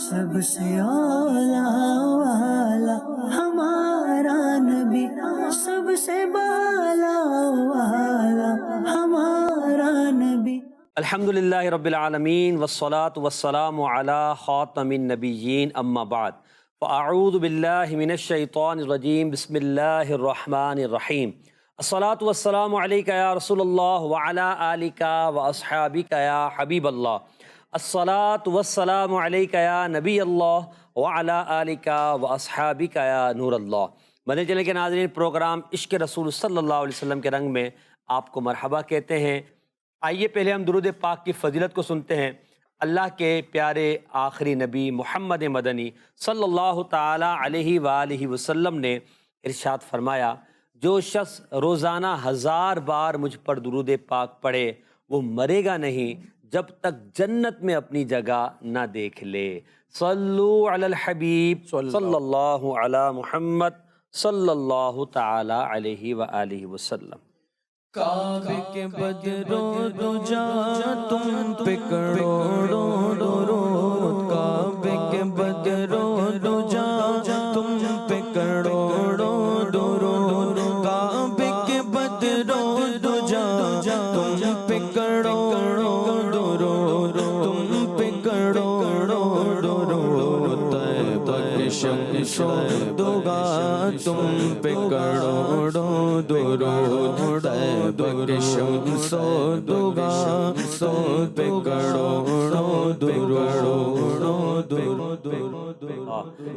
سب سے اولا والا ہمارا نبی، سب سے بالا والا ہمارا نبی۔ الحمدللہ رب العالمین والصلاة والسلام علی خاتم النبیین اما بعد فاعوذ باللہ من الشیطان الرجیم بسم اللہ الرحمن الرحیم الصلاة والسلام علیکہ یا رسول اللہ وعلی آلکہ واصحابکہ یا حبیب اللہ، الصلاة والسلام علیکہ یا نبی اللہ وعلی آلکہ واصحابکہ یا نور اللہ۔ مدنی چینل کے ناظرین، پروگرام عشق رسول صلی اللہ علیہ وسلم کے رنگ میں آپ کو مرحبا کہتے ہیں۔ آئیے پہلے ہم درود پاک کی فضیلت کو سنتے ہیں۔ اللہ کے پیارے آخری نبی محمد مدنی صلی اللہ تعالی علیہ وآلہ وسلم نے ارشاد فرمایا، جو شخص روزانہ 1000 بار مجھ پر درود پاک پڑھے وہ مرے گا نہیں جب تک جنت میں اپنی جگہ نہ دیکھ لے۔ صلو علی الحبیب صلی اللہ علی محمد صلی اللہ تعالی علیہ وآلہ وسلم۔ کعبے کے بدرو دجا تم پہ کروڑوں درود، کعبے کے بدرو دجا تم پہ کروڑوں درود، کعبے کے بدرو دجا تم پہ کروڑوں درود، تم پہ کروڑوں درود، طیبہ کے شمس و دغا تم پہ کروڑوں درود، طیبہ کے شمس و دغا تم پہ کروڑوں درود۔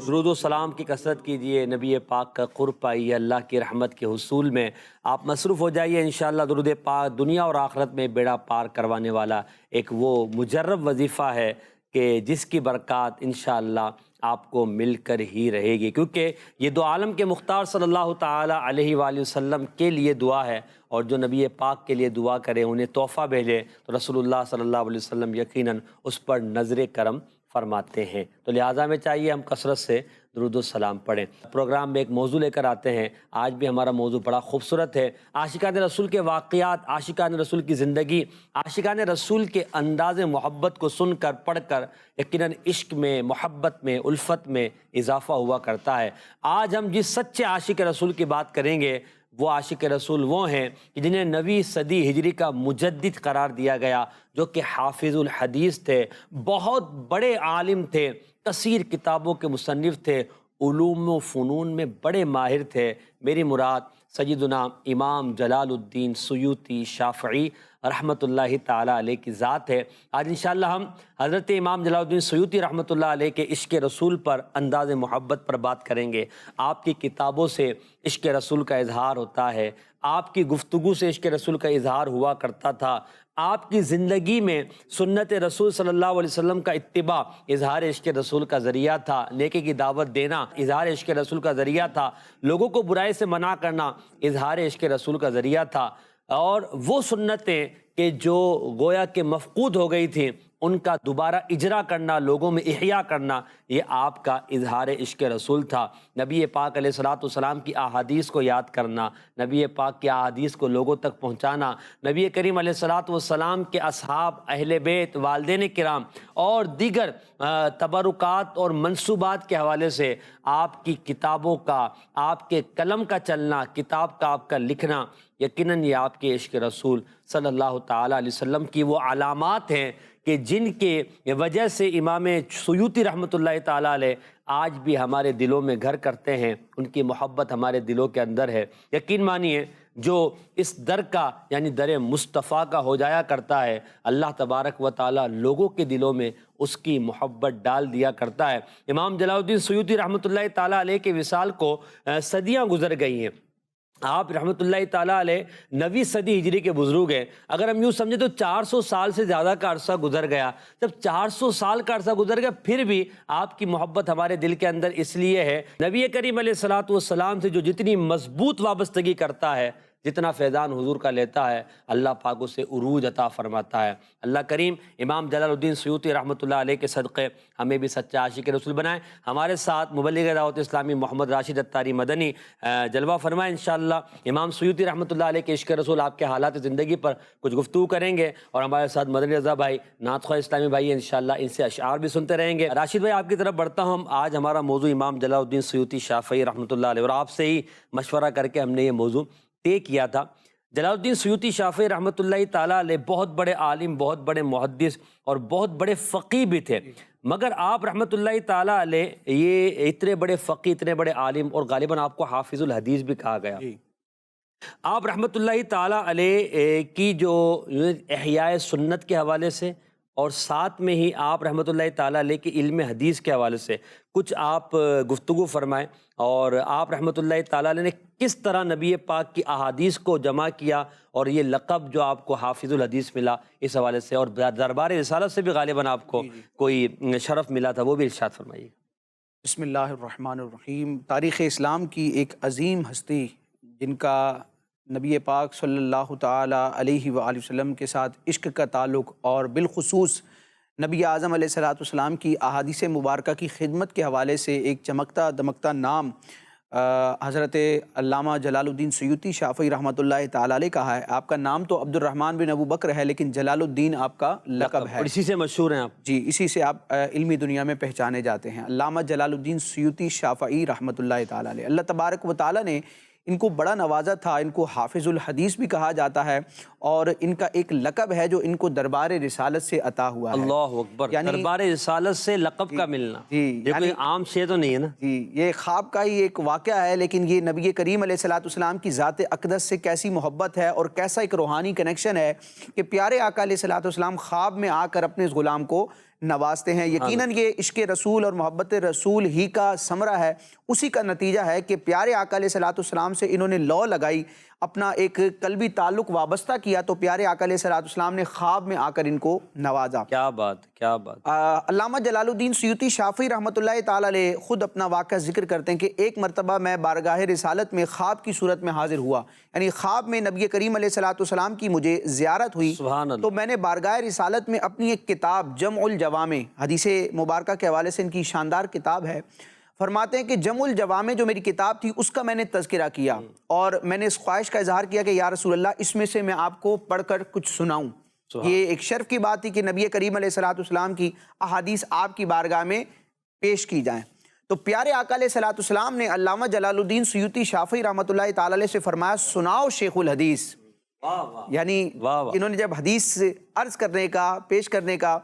درود و سلام کی کثرت کیجئے، نبی پاک کا قرب پائیے، اللہ کی رحمت کے حصول میں آپ مصروف ہو جائیے۔ انشاءاللہ درود پاک دنیا اور آخرت میں بیڑا پار کروانے والا ایک وہ مجرب وظیفہ ہے کہ جس کی برکات انشاءاللہ آپ کو مل کر ہی رہے گی، کیونکہ یہ دو عالم کے مختار صلی اللہ تعالی علیہ وآلہ وسلم کے لیے دعا ہے، اور جو نبی پاک کے لیے دعا کرے، انہیں تحفہ بھیجے تو رسول اللہ صلی اللہ علیہ وسلم یقیناً اس پر نظر کرم فرماتے ہیں۔ تو لہٰذا میں چاہیے ہم کثرت سے درود و سلام پڑھیں۔ پروگرام میں ایک موضوع لے کر آتے ہیں۔ آج بھی ہمارا موضوع بڑا خوبصورت ہے، عاشقان رسول کے واقعات، عاشقان رسول کی زندگی، عاشقان رسول کے انداز محبت کو سن کر پڑھ کر یقیناً عشق میں، محبت میں، الفت میں اضافہ ہوا کرتا ہے۔ آج ہم جس سچے عاشق رسول کی بات کریں گے وہ عاشق رسول وہ ہیں کہ جنہیں 9ویں صدی ہجری کا مجدد قرار دیا گیا، جو کہ حافظ الحدیث تھے، بہت بڑے عالم تھے، کثیر کتابوں کے مصنف تھے، علوم و فنون میں بڑے ماہر تھے۔ میری مراد سیدنا امام جلال الدین سیوطی شافعی رحمۃ اللہ تعالیٰ علیہ کی ذات ہے۔ آج انشاءاللہ ہم حضرت امام جلال الدین سیوطی رحمۃ اللہ علیہ کے عشق رسول پر، انداز محبت پر بات کریں گے۔ آپ کی کتابوں سے عشق رسول کا اظہار ہوتا ہے، آپ کی گفتگو سے عشق رسول کا اظہار ہوا کرتا تھا، آپ کی زندگی میں سنت رسول صلی اللہ علیہ وسلم کا اتباع اظہار عشق رسول کا ذریعہ تھا، نیکی کی دعوت دینا اظہار عشق رسول کا ذریعہ تھا، لوگوں کو برائی سے منع کرنا اظہار عشق رسول کا ذریعہ تھا، اور وہ سنتیں کہ جو گویا کہ مفقود ہو گئی تھیں ان کا دوبارہ اجرا کرنا، لوگوں میں احیاء کرنا، یہ آپ کا اظہار عشق رسول تھا۔ نبی پاک علیہ الصلوۃ والسلام کی احادیث کو یاد کرنا، نبی پاک کی احادیث کو لوگوں تک پہنچانا، نبی کریم علیہ الصلوۃ والسلام کے اصحاب، اہل بیت، والدین کرام اور دیگر تبرکات اور منصوبات کے حوالے سے آپ کی کتابوں کا، آپ کے قلم کا چلنا، کتاب کا آپ کا لکھنا، یقیناً یہ آپ کے عشق رسول صلی اللہ تعالیٰ علیہ وسلم کی وہ علامات ہیں کہ جن کے وجہ سے امام سیوطی رحمۃ اللہ تعالیٰ علیہ آج بھی ہمارے دلوں میں گھر کرتے ہیں، ان کی محبت ہمارے دلوں کے اندر ہے۔ یقین مانیے جو اس در کا یعنی در مصطفیٰ کا ہو جایا کرتا ہے، اللہ تبارک و تعالیٰ لوگوں کے دلوں میں اس کی محبت ڈال دیا کرتا ہے۔ امام جلال الدین سیوطی رحمۃ اللہ تعالیٰ علیہ کے وصال کو صدیاں گزر گئی ہیں۔ آپ رحمۃ اللہ تعالیٰ علیہ 9ویں صدی ہجری کے بزرگ ہیں۔ اگر ہم یوں سمجھیں تو 400 سال سے زیادہ کا عرصہ گزر گیا۔ جب 400 سال کا عرصہ گزر گیا پھر بھی آپ کی محبت ہمارے دل کے اندر اس لیے ہے، نبی کریم علیہ الصلوۃ والسلام سے جو جتنی مضبوط وابستگی کرتا ہے، جتنا فیضان حضور کا لیتا ہے اللہ پاک اسے عروج عطا فرماتا ہے۔ اللہ کریم امام جلال الدین سیوطی رحمۃ اللہ علیہ کے صدقے ہمیں بھی سچا عاشق رسول بنائیں۔ ہمارے ساتھ مبلغ دعوت اسلامی محمد راشد اتاری مدنی جلوہ فرمائیں انشاءاللہ۔ امام سیوطی رحمۃ اللہ علیہ کے عشق رسول آپ کے حالات زندگی پر کچھ گفتگو کریں گے، اور ہمارے ساتھ مدنی رضا بھائی نعت خواہ اسلامی بھائی انشاءاللہ ان سے اشعار بھی سنتے رہیں گے۔ راشد بھائی آپ کی طرف بڑھتا ہوں۔ آج ہمارا موضوع امام جلال الدین سیوطی شافعی رحمۃ اللہ علیہ، اور آپ سے ہی مشورہ کر کے ہم نے یہ موضوع طے کیا تھا۔ جلال الدین سیوطی شافعی رحمۃ اللہ تعالیٰ علیہ بہت بڑے عالم، بہت بڑے محدث اور بہت بڑے فقیہ بھی تھے، مگر آپ رحمۃ اللہ تعالیٰ علیہ یہ اتنے بڑے فقیہ، اتنے بڑے عالم، اور غالباً آپ کو حافظ الحدیث بھی کہا گیا۔ آپ رحمۃ اللہ تعالیٰ علیہ کی جو احیاء سنت کے حوالے سے، اور ساتھ میں ہی آپ رحمۃ اللہ تعالیٰ علیہ کے علم حدیث کے حوالے سے کچھ آپ گفتگو فرمائیں، اور آپ رحمۃ اللہ تعالیٰ علیہ نے کس طرح نبی پاک کی احادیث کو جمع کیا، اور یہ لقب جو آپ کو حافظ الحدیث ملا اس حوالے سے، اور دربار رسالت سے بھی غالباً آپ کو کوئی شرف ملا تھا، وہ بھی ارشاد فرمائیے۔ بسم اللہ الرحمن الرحیم۔ تاریخ اسلام کی ایک عظیم ہستی جن کا نبی پاک صلی اللہ تعالی علیہ وآلہ وسلم کے ساتھ عشق کا تعلق، اور بالخصوص نبی اعظم علیہ الصلوۃ والسلام کی احادیث مبارکہ کی خدمت کے حوالے سے ایک چمکتا دمکتا نام حضرت علامہ جلال الدین سیوطی شافعی رحمۃ اللہ تعالی علیہ کا ہے۔ آپ کا نام تو عبد الرحمن بن ابو بکر ہے، لیکن جلال الدین آپ کا لقب ہے، اور اسی سے مشہور ہیں آپ؟ جی، اسی سے آپ علمی دنیا میں پہچانے جاتے ہیں، علامہ جلال الدین سیوطی شافعی رحمۃ اللہ تعالی علیہ۔ اللہ تبارک و تعالی نے ان کو بڑا نوازا تھا، ان کو حافظ الحدیث بھی کہا جاتا ہے، اور ان کا ایک لقب ہے جو ان کو دربار رسالت سے عطا ہوا ہے۔ اللہ اکبر، دربار رسالت سے لقب کا ملنا یہ کوئی عام شے تو نہیں ہے نا؟ جی، یہ خواب کا ہی ایک واقعہ ہے، لیکن یہ نبی کریم علیہ الصلوۃ والسلام کی ذات اقدس سے کیسی محبت ہے، اور کیسا ایک روحانی کنیکشن ہے کہ پیارے آقا علیہ الصلوۃ والسلام خواب میں آ کر اپنے اس غلام کو نوازتے ہیں۔ یقیناً یہ عشق رسول اور محبت رسول ہی کا ثمرہ ہے، اسی کا نتیجہ ہے کہ پیارے آقا علیہ الصلوۃ والسلام سے انہوں نے لو لگائی، اپنا ایک قلبی تعلق وابستہ کیا، تو پیارے آقا علیہ الصلوۃ والسلام نے خواب میں آ کر ان کو نوازا۔ کیا بات، کیا بات۔ علامہ جلال الدین سیوطی شافعی رحمۃ اللہ تعالی علیہ خود اپنا واقعہ ذکر کرتے ہیں کہ ایک مرتبہ میں بارگاہ رسالت میں خواب کی صورت میں حاضر ہوا، یعنی خواب میں نبی کریم علیہ الصلوۃ والسلام کی مجھے زیارت ہوئی، سبحان اللہ۔ تو میں نے بارگاہ رسالت میں اپنی ایک کتاب جمع الجوامع، حدیث مبارکہ کے حوالے سے ان کی شاندار کتاب ہے، فرماتے ہیں کہ جمع الجوامع جو میری کتاب تھی اس کا میں نے تذکرہ کیا، اور میں نے اس خواہش کا اظہار کیا کہ یا رسول اللہ اس میں سے میں آپ کو پڑھ کر کچھ سناؤں۔ یہ ایک شرف کی بات تھی کہ نبی کریم علیہ الصلوۃ والسلام کی احادیث آپ کی بارگاہ میں پیش کی جائیں۔ تو پیارے آقا علیہ الصلوۃ والسلام نے علامہ جلال الدین سیوطی شافعی رحمۃ اللہ تعالی علیہ سے فرمایا، سناؤ شیخ الحدیث۔ یعنی انہوں نے جب حدیث عرض کرنے کا، پیش کرنے کا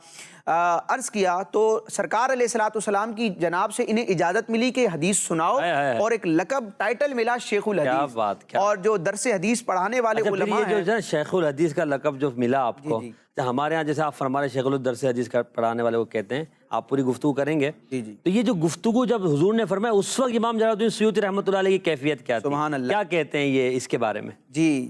عرض کیا، تو سرکار علیہ الصلوۃ والسلام کی جناب سے انہیں اجازت ملی کہ حدیث سناؤ، اور ایک لقب ٹائٹل ملا شیخ الحدیث۔ اور جو درس حدیث پڑھانے والے علماء ہیں، جو شیخ الحدیث کا لقب جو ملا آپ کو، ہمارے ہاں جیسے آپ فرمارے شیخ الدرس حدیث کا پڑھانے والے کو کہتے ہیں، آپ پوری گفتگو کریں گے۔ تو یہ جو گفتگو جب حضور نے فرمایا، اس وقت امام جلال الدین سیوطی رحمۃ اللہ علیہ کی کیفیت کیا تھی؟ سبحان اللہ، کیا کہتے ہیں یہ اس کے بارے میں؟ جی،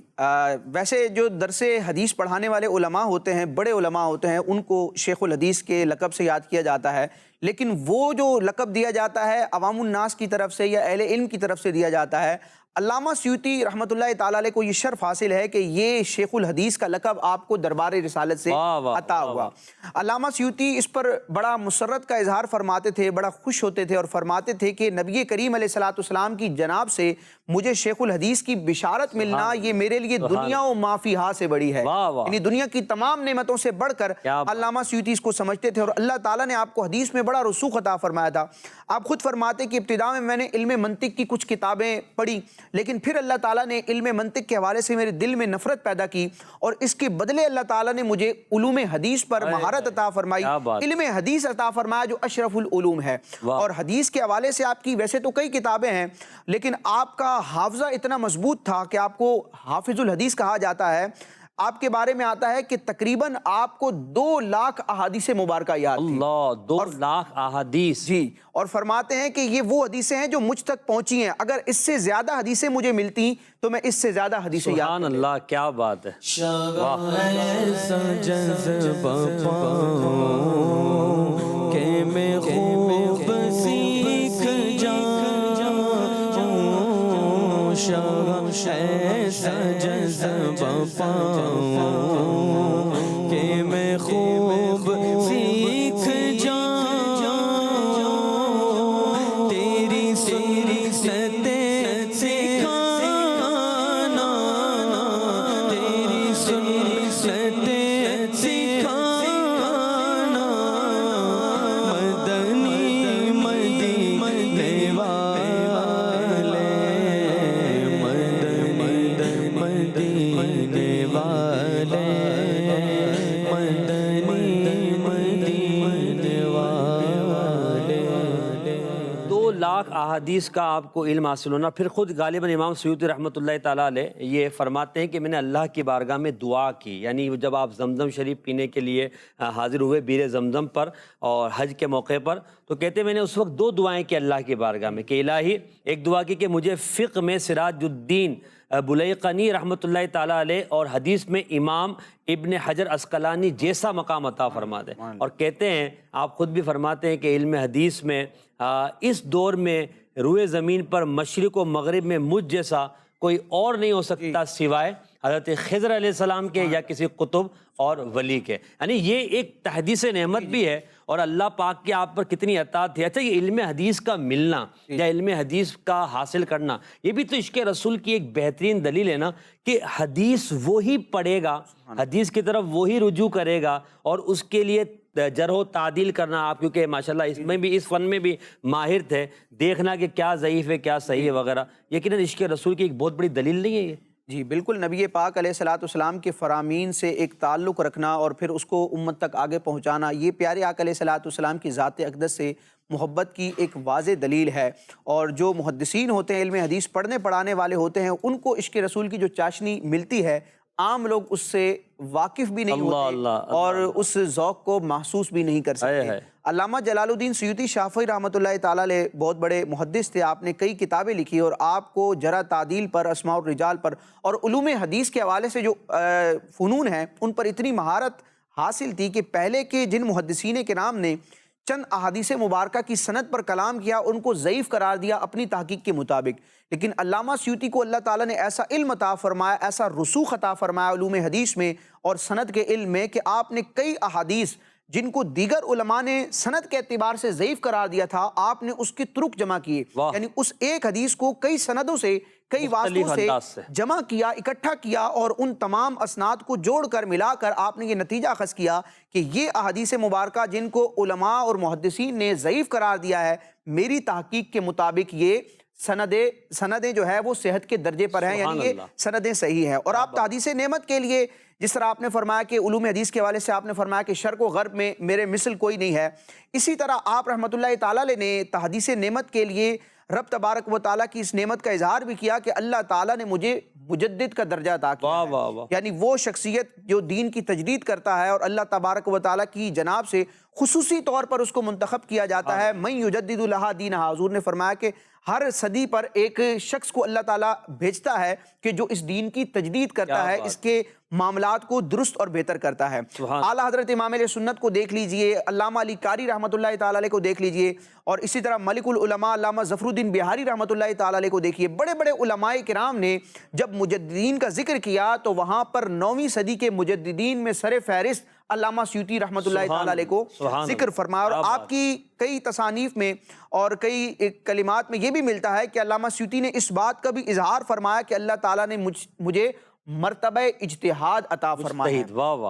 ویسے جو درس حدیث پڑھانے والے علماء ہوتے ہیں، بڑے علماء ہوتے ہیں، ان کو شیخ الحدیث کے لقب سے یاد کیا جاتا ہے، لیکن وہ جو لقب دیا جاتا ہے عوام الناس کی طرف سے یا اہل علم کی طرف سے دیا جاتا ہے، علامہ سیوطی رحمۃ اللہ تعالی علیہ کو یہ شرف حاصل ہے کہ یہ شیخ الحدیث کا لقب آپ کو دربار رسالت سے عطا ہوا۔ علامہ سیوطی اس پر بڑا مسرت کا اظہار فرماتے تھے، بڑا خوش ہوتے تھے، اور فرماتے تھے کہ نبی کریم علیہ الصلوۃ والسلام کی جناب سے مجھے شیخ الحدیث کی بشارت ملنا یہ میرے لیے دنیا و ما فیہا سے بڑی ہے، یعنی دنیا کی تمام نعمتوں سے بڑھ کر علامہ سیوطی اس کو سمجھتے تھے، اور اللہ تعالیٰ نے آپ کو حدیث میں بڑا رسوخ عطا فرمایا تھا۔ آپ خود فرماتے کہ ابتدا میں نے علم منطق کی کچھ کتابیں پڑھی، لیکن پھر اللہ تعالیٰ نے علم منطق کے حوالے سے میرے دل میں نفرت پیدا کی، اور اس کے بدلے اللہ تعالیٰ نے مجھے علوم حدیث پر مہارت عطا فرمائی، علم حدیث عطا فرمایا جو اشرف العلوم ہے۔ اور حدیث کے حوالے سے آپ کی ویسے تو کئی کتابیں ہیں، لیکن آپ کا حافظہ اتنا مضبوط تھا کہ آپ کو حافظ الحدیث کہا جاتا ہے۔ آپ کے بارے میں آتا ہے کہ تقریباً آپ کو 2 لاکھ احادیث مبارکہ یاد تھی۔ اللہ، 2 لاکھ احادیث! جی، اور فرماتے ہیں کہ یہ وہ حدیثیں ہیں جو مجھ تک پہنچی ہیں، اگر اس سے زیادہ حدیثیں مجھے ملتی تو میں اس سے زیادہ حدیثیں یاد سبحان اللہ، کیا بات ہے! ایسا جذبہ پاؤں کہ میں خوب سیکھ جاؤں، ایسا پاؤں کہ میں خوب سیکھ جاؤں تیری سنتیں سکھانا، تیری سنتیں سکھانا، مدنی مدینے والے، مدنی مدینے والے، مدنی مدینے والے۔ 2 لاکھ احادیث کا آپ کو علم حاصل ہونا، پھر خود غالباً امام سیوطی رحمۃ اللہ تعالیٰ علیہ یہ فرماتے ہیں کہ میں نے اللہ کی بارگاہ میں دعا کی، یعنی جب آپ زمزم شریف پینے کے لیے حاضر ہوئے بیر زمزم پر اور حج کے موقع پر، تو کہتے ہیں میں نے اس وقت 2 دعائیں کی اللہ کی بارگاہ میں کہ الہی، ایک دعا کی کہ مجھے فقہ میں سراج الدین بلیقنی رحمۃ اللہ تعالیٰ علیہ اور حدیث میں امام ابن حجر عسقلانی جیسا مقام عطا فرما دے، اور کہتے ہیں آپ خود بھی فرماتے ہیں کہ علم حدیث میں اس دور میں روئے زمین پر مشرق و مغرب میں مجھ جیسا کوئی اور نہیں ہو سکتا سوائے حضرت خضر علیہ السلام کے یا کسی قطب اور ولی کے، یعنی یہ ایک تحدیث نعمت بھی ہے، اور اللہ پاک کی آپ پر کتنی عطا تھی۔ اچھا، یہ علم حدیث کا ملنا یا علم حدیث کا حاصل کرنا، یہ بھی تو عشق رسول کی ایک بہترین دلیل ہے نا، کہ حدیث وہی پڑھے گا، حدیث کی طرف وہی رجوع کرے گا، اور اس کے لیے جرح و تعدیل کرنا، آپ کیونکہ ماشاءاللہ اس میں بھی، اس فن میں بھی ماہر تھے، دیکھنا کہ کیا ضعیف ہے کیا صحیح ہے وغیرہ، یقیناً عشق رسول کی ایک بہت بڑی دلیل نہیں ہے یہ؟ جی بالکل، نبی پاک علیہ السلام کے فرامین سے ایک تعلق رکھنا اور پھر اس کو امت تک آگے پہنچانا، یہ پیارے آقا علیہ السلام کی ذات اقدس سے محبت کی ایک واضح دلیل ہے۔ اور جو محدثین ہوتے ہیں، علم حدیث پڑھنے پڑھانے والے ہوتے ہیں، ان کو عشق رسول کی جو چاشنی ملتی ہے، عام لوگ اس سے واقف بھی نہیں ہوتے اور اس ذوق کو محسوس بھی نہیں کر سکتے۔ علامہ جلال الدین سیوطی شافعی رحمۃ اللہ تعالیٰ علیہ بہت بڑے محدث تھے، آپ نے کئی کتابیں لکھی، اور آپ کو جرح تعدیل پر، اسماء الرجال پر اور علوم حدیث کے حوالے سے جو فنون ہیں ان پر اتنی مہارت حاصل تھی کہ پہلے کے جن محدثین کرام نے چند احادیث مبارکہ کی سند پر کلام کیا، ان کو ضعیف قرار دیا اپنی تحقیق کے مطابق، لیکن علامہ سیوطی کو اللہ تعالیٰ نے ایسا علم عطا فرمایا، ایسا رسوخ عطا فرمایا علوم حدیث میں اور سند کے علم میں، کہ آپ نے کئی احادیث جن کو دیگر علماء نے سند کے اعتبار سے ضعیف قرار دیا تھا، آپ نے اس کے طرق جمع کیے، یعنی اس ایک حدیث کو کئی سندوں سے، کئی واسطوں سے جمع کیا، اکٹھا کیا، اور ان تمام اسناد کو جوڑ کر ملا کر آپ نے یہ نتیجہ اخذ کیا کہ یہ احادیث مبارکہ جن کو علماء اور محدثین نے ضعیف قرار دیا ہے، میری تحقیق کے مطابق یہ سندیں جو ہے وہ صحت کے درجے پر ہیں، یعنی یہ سندیں صحیح ہیں۔ اور آپ تحدیث نعمت کے لیے جس طرح آپ نے فرمایا کہ علوم حدیث کے حوالے سے آپ نے فرمایا کہ شرق و غرب میں میرے مثل کوئی نہیں ہے، اسی طرح آپ رحمۃ اللہ تعالیٰ علیہ نے تحدیث نعمت کے لیے رب تبارک و تعالیٰ کی اس نعمت کا اظہار بھی کیا کہ اللہ تعالیٰ نے مجھے مجدد کا درجہ عطا کیا ہے، یعنی وہ شخصیت جو دین کی تجدید کرتا ہے اور اللہ تبارک و تعالیٰ کی جناب سے خصوصی طور پر اس کو منتخب کیا جاتا ہے۔ من یجدد لہا دینہا، حضور نے فرمایا کہ ہر صدی پر ایک شخص کو اللہ تعالیٰ بھیجتا ہے کہ جو اس دین کی تجدید کرتا ہے، اس کے معاملات کو درست اور بہتر کرتا ہے۔ اعلیٰ حضرت امام علیہ سنت کو دیکھ لیجئے، علامہ علی قاری رحمۃ اللہ تعالیٰ علیہ کو دیکھ لیجئے، اور اسی طرح ملک العلماء علامہ ظفر الدین بہاری رحمۃ اللہ تعالیٰ علیہ کو دیکھیے۔ بڑے بڑے علماء کرام نے جب مجددین کا ذکر کیا تو وہاں پر 9ویں صدی کے مجددین میں سر فہرست علامہ سیوطی رحمۃ اللہ تعالیٰ علیہ کو ذکر فرمایا، اور آپ کی کئی تصانیف میں اور کئی کلمات میں یہ بھی ملتا ہے کہ علامہ سیوطی نے اس بات کا بھی اظہار فرمایا کہ اللہ تعالیٰ نے مجھے مرتبہ اجتہاد عطا فرمایا ہے،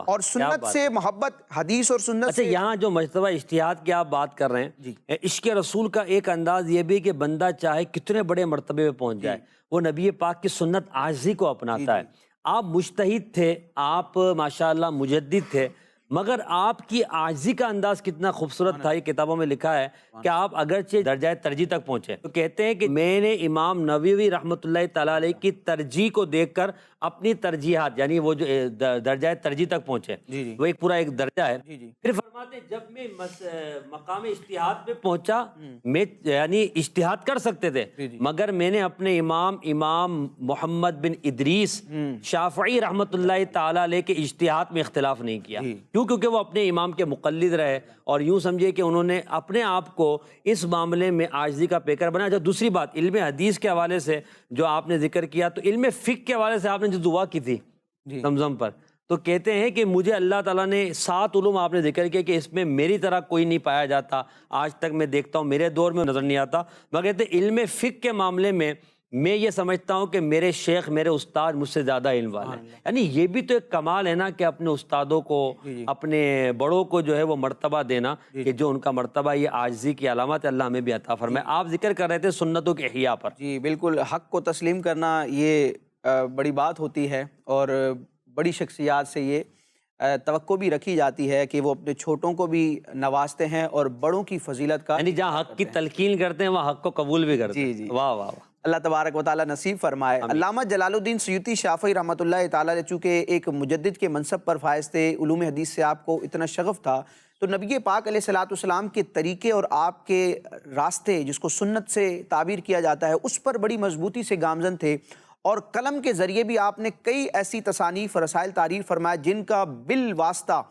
اور سنت سے محبت، حدیث اور سنت سے۔ یہاں جو مرتبہ اجتہاد کی آپ بات کر رہے ہیں، عشق رسول کا ایک انداز یہ بھی کہ بندہ چاہے کتنے بڑے مرتبے پہ پہنچ جائے، وہ نبی پاک کی سنت عاجزی کو اپناتا ہے۔ آپ مجتہد تھے، آپ ماشاءاللہ مجدد تھے، مگر آپ کی عاجزی کا انداز کتنا خوبصورت تھا، یہ کتابوں میں لکھا ہے کہ آپ اگرچہ درجہ ترجیح تک پہنچے، تو کہتے ہیں کہ میں نے امام نووی رحمۃ اللہ تعالیٰ علیہ کی ترجیح کو دیکھ کر اپنی ترجیحات، یعنی وہ جو درجہ ترجیح تک پہنچے، وہ ایک پورا ایک درجہ ہے۔ پھر فرماتے ہیں جب میں مقام اجتہاد پہ پہنچا، میں یعنی اجتہاد کر سکتے تھے، مگر میں نے اپنے امام محمد بن ادریس شافعی رحمۃ اللہ تعالیٰ علیہ کے اجتہاد میں اختلاف نہیں کیا، کیونکہ وہ اپنے امام کے مقلد رہے، اور یوں سمجھے کہ انہوں نے اپنے آپ کو اس معاملے میں عاجزی کا پیکر بنایا۔ جو دوسری بات علم حدیث کے حوالے سے جو آپ نے ذکر کیا، تو علم فقہ کے حوالے سے آپ نے جو دعا کی تھی، جی زمزم پر، تو کہتے ہیں کہ مجھے اللہ تعالیٰ نے 7 علوم آپ نے ذکر کیا کہ اس میں میری طرح کوئی نہیں پایا جاتا، آج تک میں دیکھتا ہوں میرے دور میں نظر نہیں آتا، مگر کہتے ہیں علم فقہ کے معاملے میں یہ سمجھتا ہوں کہ میرے شیخ میرے استاد مجھ سے زیادہ علم والے ہیں۔ یعنی یہ بھی تو ایک کمال ہے نا کہ اپنے استادوں کو اپنے بڑوں کو جو ہے وہ مرتبہ دینا کہ جو ان کا مرتبہ یہ عاجزی کی علامت ہے، اللہ ہمیں بھی عطا فرمائے۔ آپ ذکر کر رہے تھے سنتوں کے احیاء پر۔ جی بالکل، حق کو تسلیم کرنا یہ بڑی بات ہوتی ہے، اور بڑی شخصیات سے یہ توقع بھی رکھی جاتی ہے کہ وہ اپنے چھوٹوں کو بھی نوازتے ہیں اور بڑوں کی فضیلت کا، یعنی جہاں حق کی تلقین کرتے ہیں وہاں حق کو قبول بھی کرتے ہیں۔ جی۔ واہ واہ واہ، اللہ تبارک و تعالیٰ نصیب فرمائے۔ علامہ جلال الدین سیوطی شافعی رحمۃ اللہ تعالیٰ علیہ چونکہ ایک مجدد کے منصب پر فائز تھے، علوم حدیث سے آپ کو اتنا شغف تھا، تو نبی پاک علیہ الصلوۃ والسلام کے طریقے اور آپ کے راستے جس کو سنت سے تعبیر کیا جاتا ہے اس پر بڑی مضبوطی سے گامزن تھے، اور قلم کے ذریعے بھی آپ نے کئی ایسی تصانیف رسائل تعریر فرمائے جن کا بالواسطہ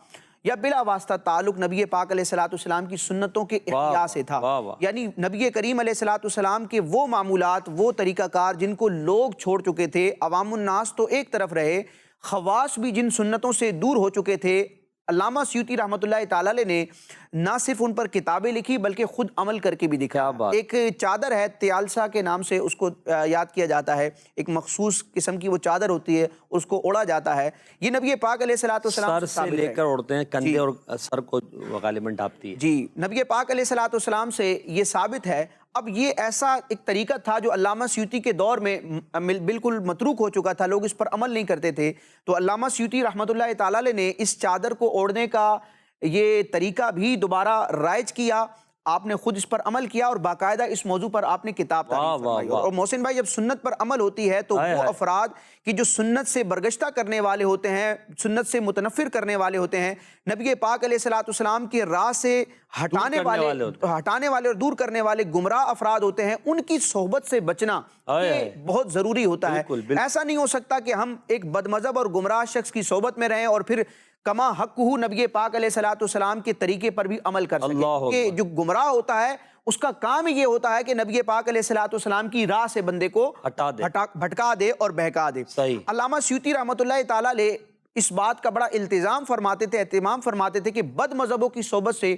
یا بلا واسطہ تعلق نبی پاک علیہ الصلوۃ والسلام کی سنتوں کے احیاء سے تھا۔ یعنی نبی کریم علیہ الصلوۃ والسلام کے وہ معمولات، وہ طریقہ کار جن کو لوگ چھوڑ چکے تھے، عوام الناس تو ایک طرف رہے، خواص بھی جن سنتوں سے دور ہو چکے تھے، علامہ سیوطی رحمۃ اللہ تعالیٰ علیہ نے نہ صرف ان پر کتابیں لکھی بلکہ خود عمل کر کے بھی دکھایا۔ ایک چادر ہے تیالسا کے نام سے اس کو یاد کیا جاتا ہے، ایک مخصوص قسم کی وہ چادر ہوتی ہے، اس کو اوڑا جاتا ہے، یہ نبی پاک علیہ الصلوۃ والسلام سر سے لے کر اوڑھتے ہیں، کندھے اور سر کو غالباً ڈھانپتی ہے۔ جی نبی پاک علیہ الصلوۃ والسلام سے یہ ثابت ہے۔ اب یہ ایسا ایک طریقہ تھا جو علامہ سیوطی کے دور میں بالکل متروک ہو چکا تھا، لوگ اس پر عمل نہیں کرتے تھے، تو علامہ سیوطی رحمۃ اللہ تعالیٰ علیہ نے اس چادر کو اوڑھنے کا یہ طریقہ بھی دوبارہ رائج کیا، آپ نے خود اس پر عمل کیا، اور باقاعدہ اس موضوع پر آپ نے کتاب تعریف فرمائی۔ اور محسن بھائی، جب سنت پر عمل ہوتی ہے تو وہ افراد کی جو سنت سے برگشتہ کرنے والے ہوتے ہیں، سنت سے متنفر کرنے والے ہوتے ہیں، نبی پاک علیہ الصلوۃ والسلام کے راہ سے ہٹانے والے اور دور کرنے والے گمراہ افراد ہوتے ہیں، ان کی صحبت سے بچنا یہ بہت ضروری ہوتا ہے۔ ایسا نہیں ہو سکتا کہ ہم ایک بد مذہب اور گمراہ شخص کی صحبت میں رہیں اور پھر کما حق نبی پاک علیہ الصلوۃ والسلام کے طریقے پر بھی عمل کر سکیں، کہ جو گمراہ ہوتا ہے اس کا کام یہ ہوتا ہے کہ نبی پاک علیہ الصلوۃ والسلام کی راہ سے بندے کو بھٹکا دے اور بہکا دے۔ علامہ سیوطی رحمۃ اللہ تعالیٰ علیہ اس بات کا بڑا التزام فرماتے تھے، اہتمام فرماتے تھے کہ بد مذہبوں کی صحبت سے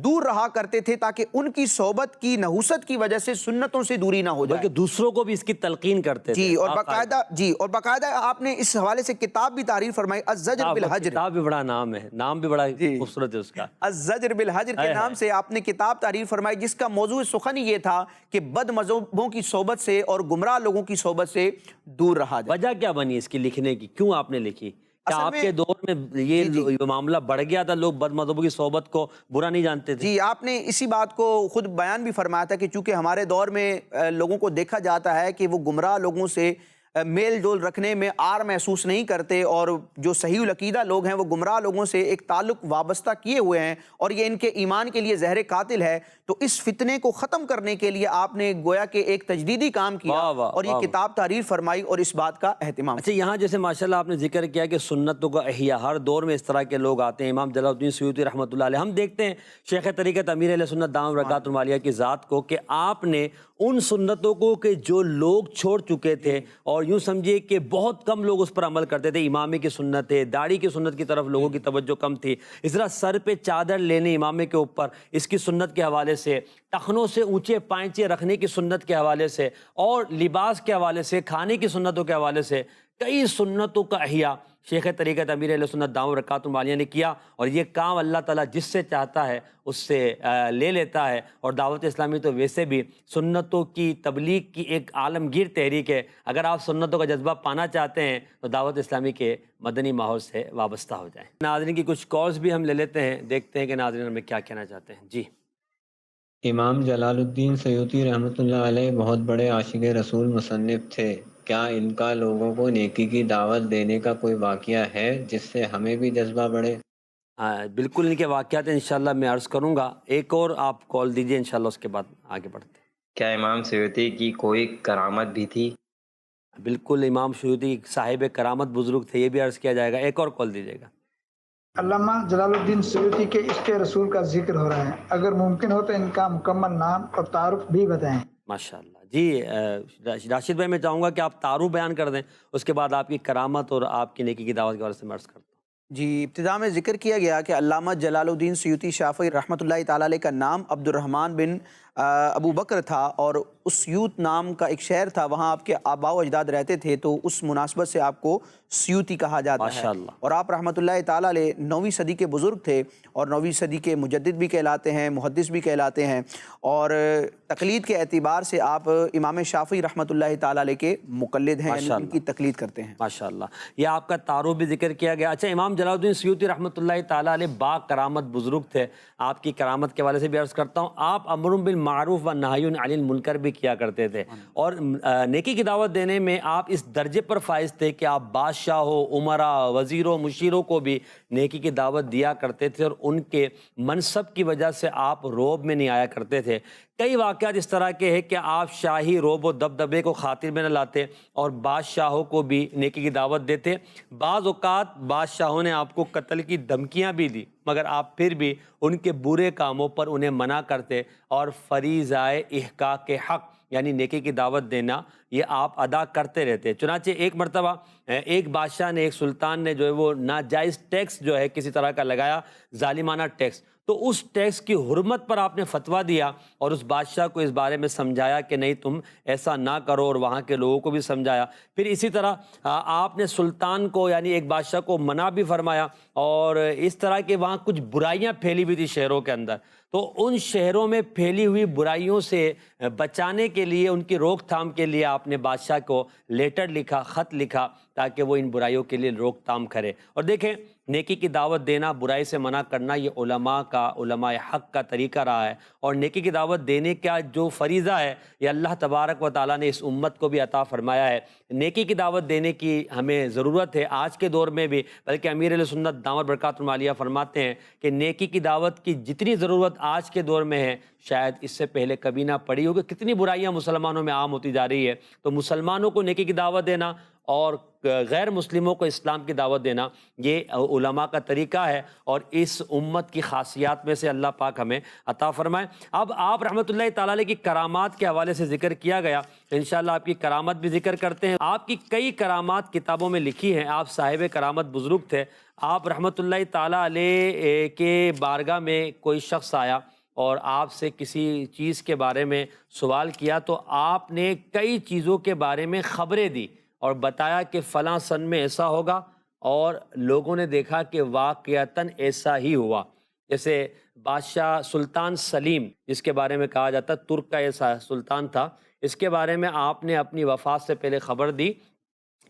دور رہا کرتے تھے تاکہ ان کی صحبت کی نحوست کی وجہ سے سنتوں سے دوری نہ ہو جائے، بلکہ دوسروں کو بھی اس کی تلقین کرتے تھے۔ اور باقاعدہ آپ نے اس حوالے سے کتاب بھی تعریف فرمائی، الزجر بالحجر۔ کتاب بھی بڑا نام ہے، نام بھی بڑا خوبصورت ہے اس کا، الزجر بالحجر کے نام سے آپ نے کتاب تعریف فرمائی، جس کا موضوع سخن یہ تھا کہ بد مذہبوں کی صحبت سے اور گمراہ لوگوں کی صحبت سے دور رہا جائے۔ وجہ کیا بنی اس کی لکھنے کی، کیوں آپ نے لکھی؟ کیا آپ کے دور میں یہ معاملہ بڑھ گیا تھا، لوگ بد مذہبوں کی صحبت کو برا نہیں جانتے تھے؟ جی آپ نے اسی بات کو خود بیان بھی فرمایا تھا کہ چونکہ ہمارے دور میں لوگوں کو دیکھا جاتا ہے کہ وہ گمراہ لوگوں سے میل جول رکھنے میں آر محسوس نہیں کرتے، اور جو صحیح العقیدہ لوگ ہیں وہ گمراہ لوگوں سے ایک تعلق وابستہ کیے ہوئے ہیں، اور یہ ان کے ایمان کے لیے زہر قاتل ہے، تو اس فتنے کو ختم کرنے کے لیے آپ نے گویا کہ ایک تجدیدی کام کیا اور یہ کتاب تعریف فرمائی اور اس بات کا اہتمام۔ اچھا، یہاں جیسے ماشاءاللہ آپ نے ذکر کیا کہ سنتوں کا احیاء، ہر دور میں اس طرح کے لوگ آتے ہیں، امام جلال الدین سیوطی رحمۃ اللہ علیہ، ہم دیکھتے ہیں شیخ طریقت امیر اہل سنت دامت برکاتہ العالیہ کی ذات کو کہ آپ نے ان سنتوں کو کہ جو لوگ چھوڑ چکے تھے، اور یوں سمجھیے کہ بہت کم لوگ اس پر عمل کرتے تھے، امامے کی سنت ہے، داڑھی کی سنت کی طرف لوگوں کی توجہ کم تھی، اس طرح سر پہ چادر لینے امامے کے اوپر اس کی سنت کے حوالے سے، ٹخنوں سے اونچے پائنچے رکھنے کی سنت کے حوالے سے، اور لباس کے حوالے سے، کھانے کی سنتوں کے حوالے سے کئی سنتوں کا احیاء شیخ طریقت امیر اہل سنت دامت برکاتہ العالیہ نے کیا، اور یہ کام اللہ تعالیٰ جس سے چاہتا ہے اس سے لے لیتا ہے۔ اور دعوت اسلامی تو ویسے بھی سنتوں کی تبلیغ کی ایک عالمگیر تحریک ہے، اگر آپ سنتوں کا جذبہ پانا چاہتے ہیں تو دعوت اسلامی کے مدنی ماحول سے وابستہ ہو جائیں۔ ناظرین کی کچھ کالز بھی ہم لے لیتے ہیں، دیکھتے ہیں کہ ناظرین ہمیں کیا کہنا چاہتے ہیں۔ جی، امام جلال الدین سیوطی رحمۃ اللہ علیہ بہت بڑے عاشق رسول مصنف تھے، کیا ان کا لوگوں کو نیکی کی دعوت دینے کا کوئی واقعہ ہے جس سے ہمیں بھی جذبہ بڑھے؟ بالکل ان کے واقعات انشاءاللہ میں عرض کروں گا، ایک اور آپ کال دیجئے انشاءاللہ، اس کے بعد آگے بڑھتے ہیں۔ کیا امام سیوطی کی کوئی کرامت بھی تھی؟ بالکل امام سیوطی صاحب کرامت بزرگ تھے، یہ بھی عرض کیا جائے گا، ایک اور کال دیجیے گا۔ علامہ جلال الدین سیوطی کے عشق رسول کا ذکر ہو رہا ہے، اگر ممکن ہو تو ان کا مکمل نام اور تعارف بھی بتائیں۔ ماشاءاللہ، جی راشد بھائی، میں چاہوں گا کہ آپ تعارف بیان کر دیں، اس کے بعد آپ کی کرامت اور آپ کی نیکی کی دعوت کے بارے سے میں عرض کرتا ہوں۔ جی، ابتدا میں ذکر کیا گیا کہ علامہ جلال الدین سیوطی شافعی رحمۃ اللہ تعالیٰ علیہ کا نام عبد الرحمن بن ابو بکر تھا، اور اس سیوط نام کا ایک شہر تھا، وہاں آپ کے آباء و اجداد رہتے تھے، تو اس مناسبت سے آپ کو سیوطی کہا جاتا ہے۔ ماشاءاللہ۔ اور آپ رحمۃ اللہ تعالیٰ علیہ 9ویں صدی کے بزرگ تھے، اور 9ویں صدی کے مجدد بھی کہلاتے ہیں، محدث بھی کہلاتے ہیں، اور تقلید کے اعتبار سے آپ امام شافعی رحمۃ اللہ تعالیٰ علیہ کے مقلد ہیں، یعنی ان کی تقلید کرتے ہیں۔ ماشاءاللہ، یہ آپ کا تعارف بھی ذکر کیا گیا۔ اچھا، امام جلال الدین سیوطی رحمۃ اللہ تعالیٰ علیہ با کرامت بزرگ تھے، آپ کی کرامت کے حوالے سے بھی عرض کرتا ہوں۔ آپ امر بالمعروف و نہی عن المنکر بھی کیا کرتے تھے، اور نیکی کی دعوت دینے میں آپ اس درجے پر فائز تھے کہ آپ بادشاہوں، عمراء، وزیروں، مشیروں کو بھی نیکی کی دعوت دیا کرتے تھے، اور ان کے منصب کی وجہ سے آپ روب میں نہیں آیا کرتے تھے۔ کئی واقعات اس طرح کے ہیں کہ آپ شاہی روب و دبدبے کو خاطر میں نہ لاتے اور بادشاہوں کو بھی نیکی کی دعوت دیتے۔ بعض اوقات بادشاہوں نے آپ کو قتل کی دھمکیاں بھی دی، مگر آپ پھر بھی ان کے برے کاموں پر انہیں منع کرتے، اور فریضہ احقاق حق یعنی نیکی کی دعوت دینا یہ آپ ادا کرتے رہتے۔ چنانچہ ایک مرتبہ ایک بادشاہ نے، ایک سلطان نے جو ہے وہ ناجائز ٹیکس جو ہے کسی طرح کا لگایا، ظالمانہ ٹیکس، تو اس ٹیکس کی حرمت پر آپ نے فتویٰ دیا اور اس بادشاہ کو اس بارے میں سمجھایا کہ نہیں تم ایسا نہ کرو، اور وہاں کے لوگوں کو بھی سمجھایا۔ پھر اسی طرح آپ نے سلطان کو یعنی ایک بادشاہ کو منع بھی فرمایا، اور اس طرح کے وہاں کچھ برائیاں پھیلی ہوئی تھی شہروں کے اندر، تو ان شہروں میں پھیلی ہوئی برائیوں سے بچانے کے لیے، ان کی روک تھام کے لیے آپ نے بادشاہ کو لیٹر لکھا، خط لکھا، تاکہ وہ ان برائیوں کے لیے روک تھام کرے۔ اور دیکھیں، نیکی کی دعوت دینا، برائی سے منع کرنا، یہ علماء حق کا طریقہ رہا ہے، اور نیکی کی دعوت دینے کا جو فریضہ ہے یہ اللہ تبارک و تعالیٰ نے اس امت کو بھی عطا فرمایا ہے۔ نیکی کی دعوت دینے کی ہمیں ضرورت ہے آج کے دور میں بھی، بلکہ امیر اہل سنت دامت برکاتہم العالیہ فرماتے ہیں کہ نیکی کی دعوت کی جتنی ضرورت آج کے دور میں ہے شاید اس سے پہلے کبھی نہ پڑی ہوگی۔ کتنی برائیاں مسلمانوں میں عام ہوتی جا رہی ہے، تو مسلمانوں کو نیکی کی دعوت دینا اور غیر مسلموں کو اسلام کی دعوت دینا یہ علماء کا طریقہ ہے، اور اس امت کی خاصیات میں سے اللہ پاک ہمیں عطا فرمائے۔ اب آپ رحمۃ اللہ تعالیٰ علیہ کی کرامات کے حوالے سے ذکر کیا گیا، انشاءاللہ آپ کی کرامت بھی ذکر کرتے ہیں۔ آپ کی کئی کرامات کتابوں میں لکھی ہیں، آپ صاحب کرامت بزرگ تھے۔ آپ رحمۃ اللہ تعالیٰ علیہ کے بارگاہ میں کوئی شخص آیا اور آپ سے کسی چیز کے بارے میں سوال کیا، تو آپ نے کئی چیزوں کے بارے میں خبریں دی اور بتایا کہ فلاں سن میں ایسا ہوگا، اور لوگوں نے دیکھا کہ واقعتاً ایسا ہی ہوا۔ جیسے بادشاہ سلطان سلیم، جس کے بارے میں کہا جاتا ترک کا ایسا سلطان تھا، اس کے بارے میں آپ نے اپنی وفات سے پہلے خبر دی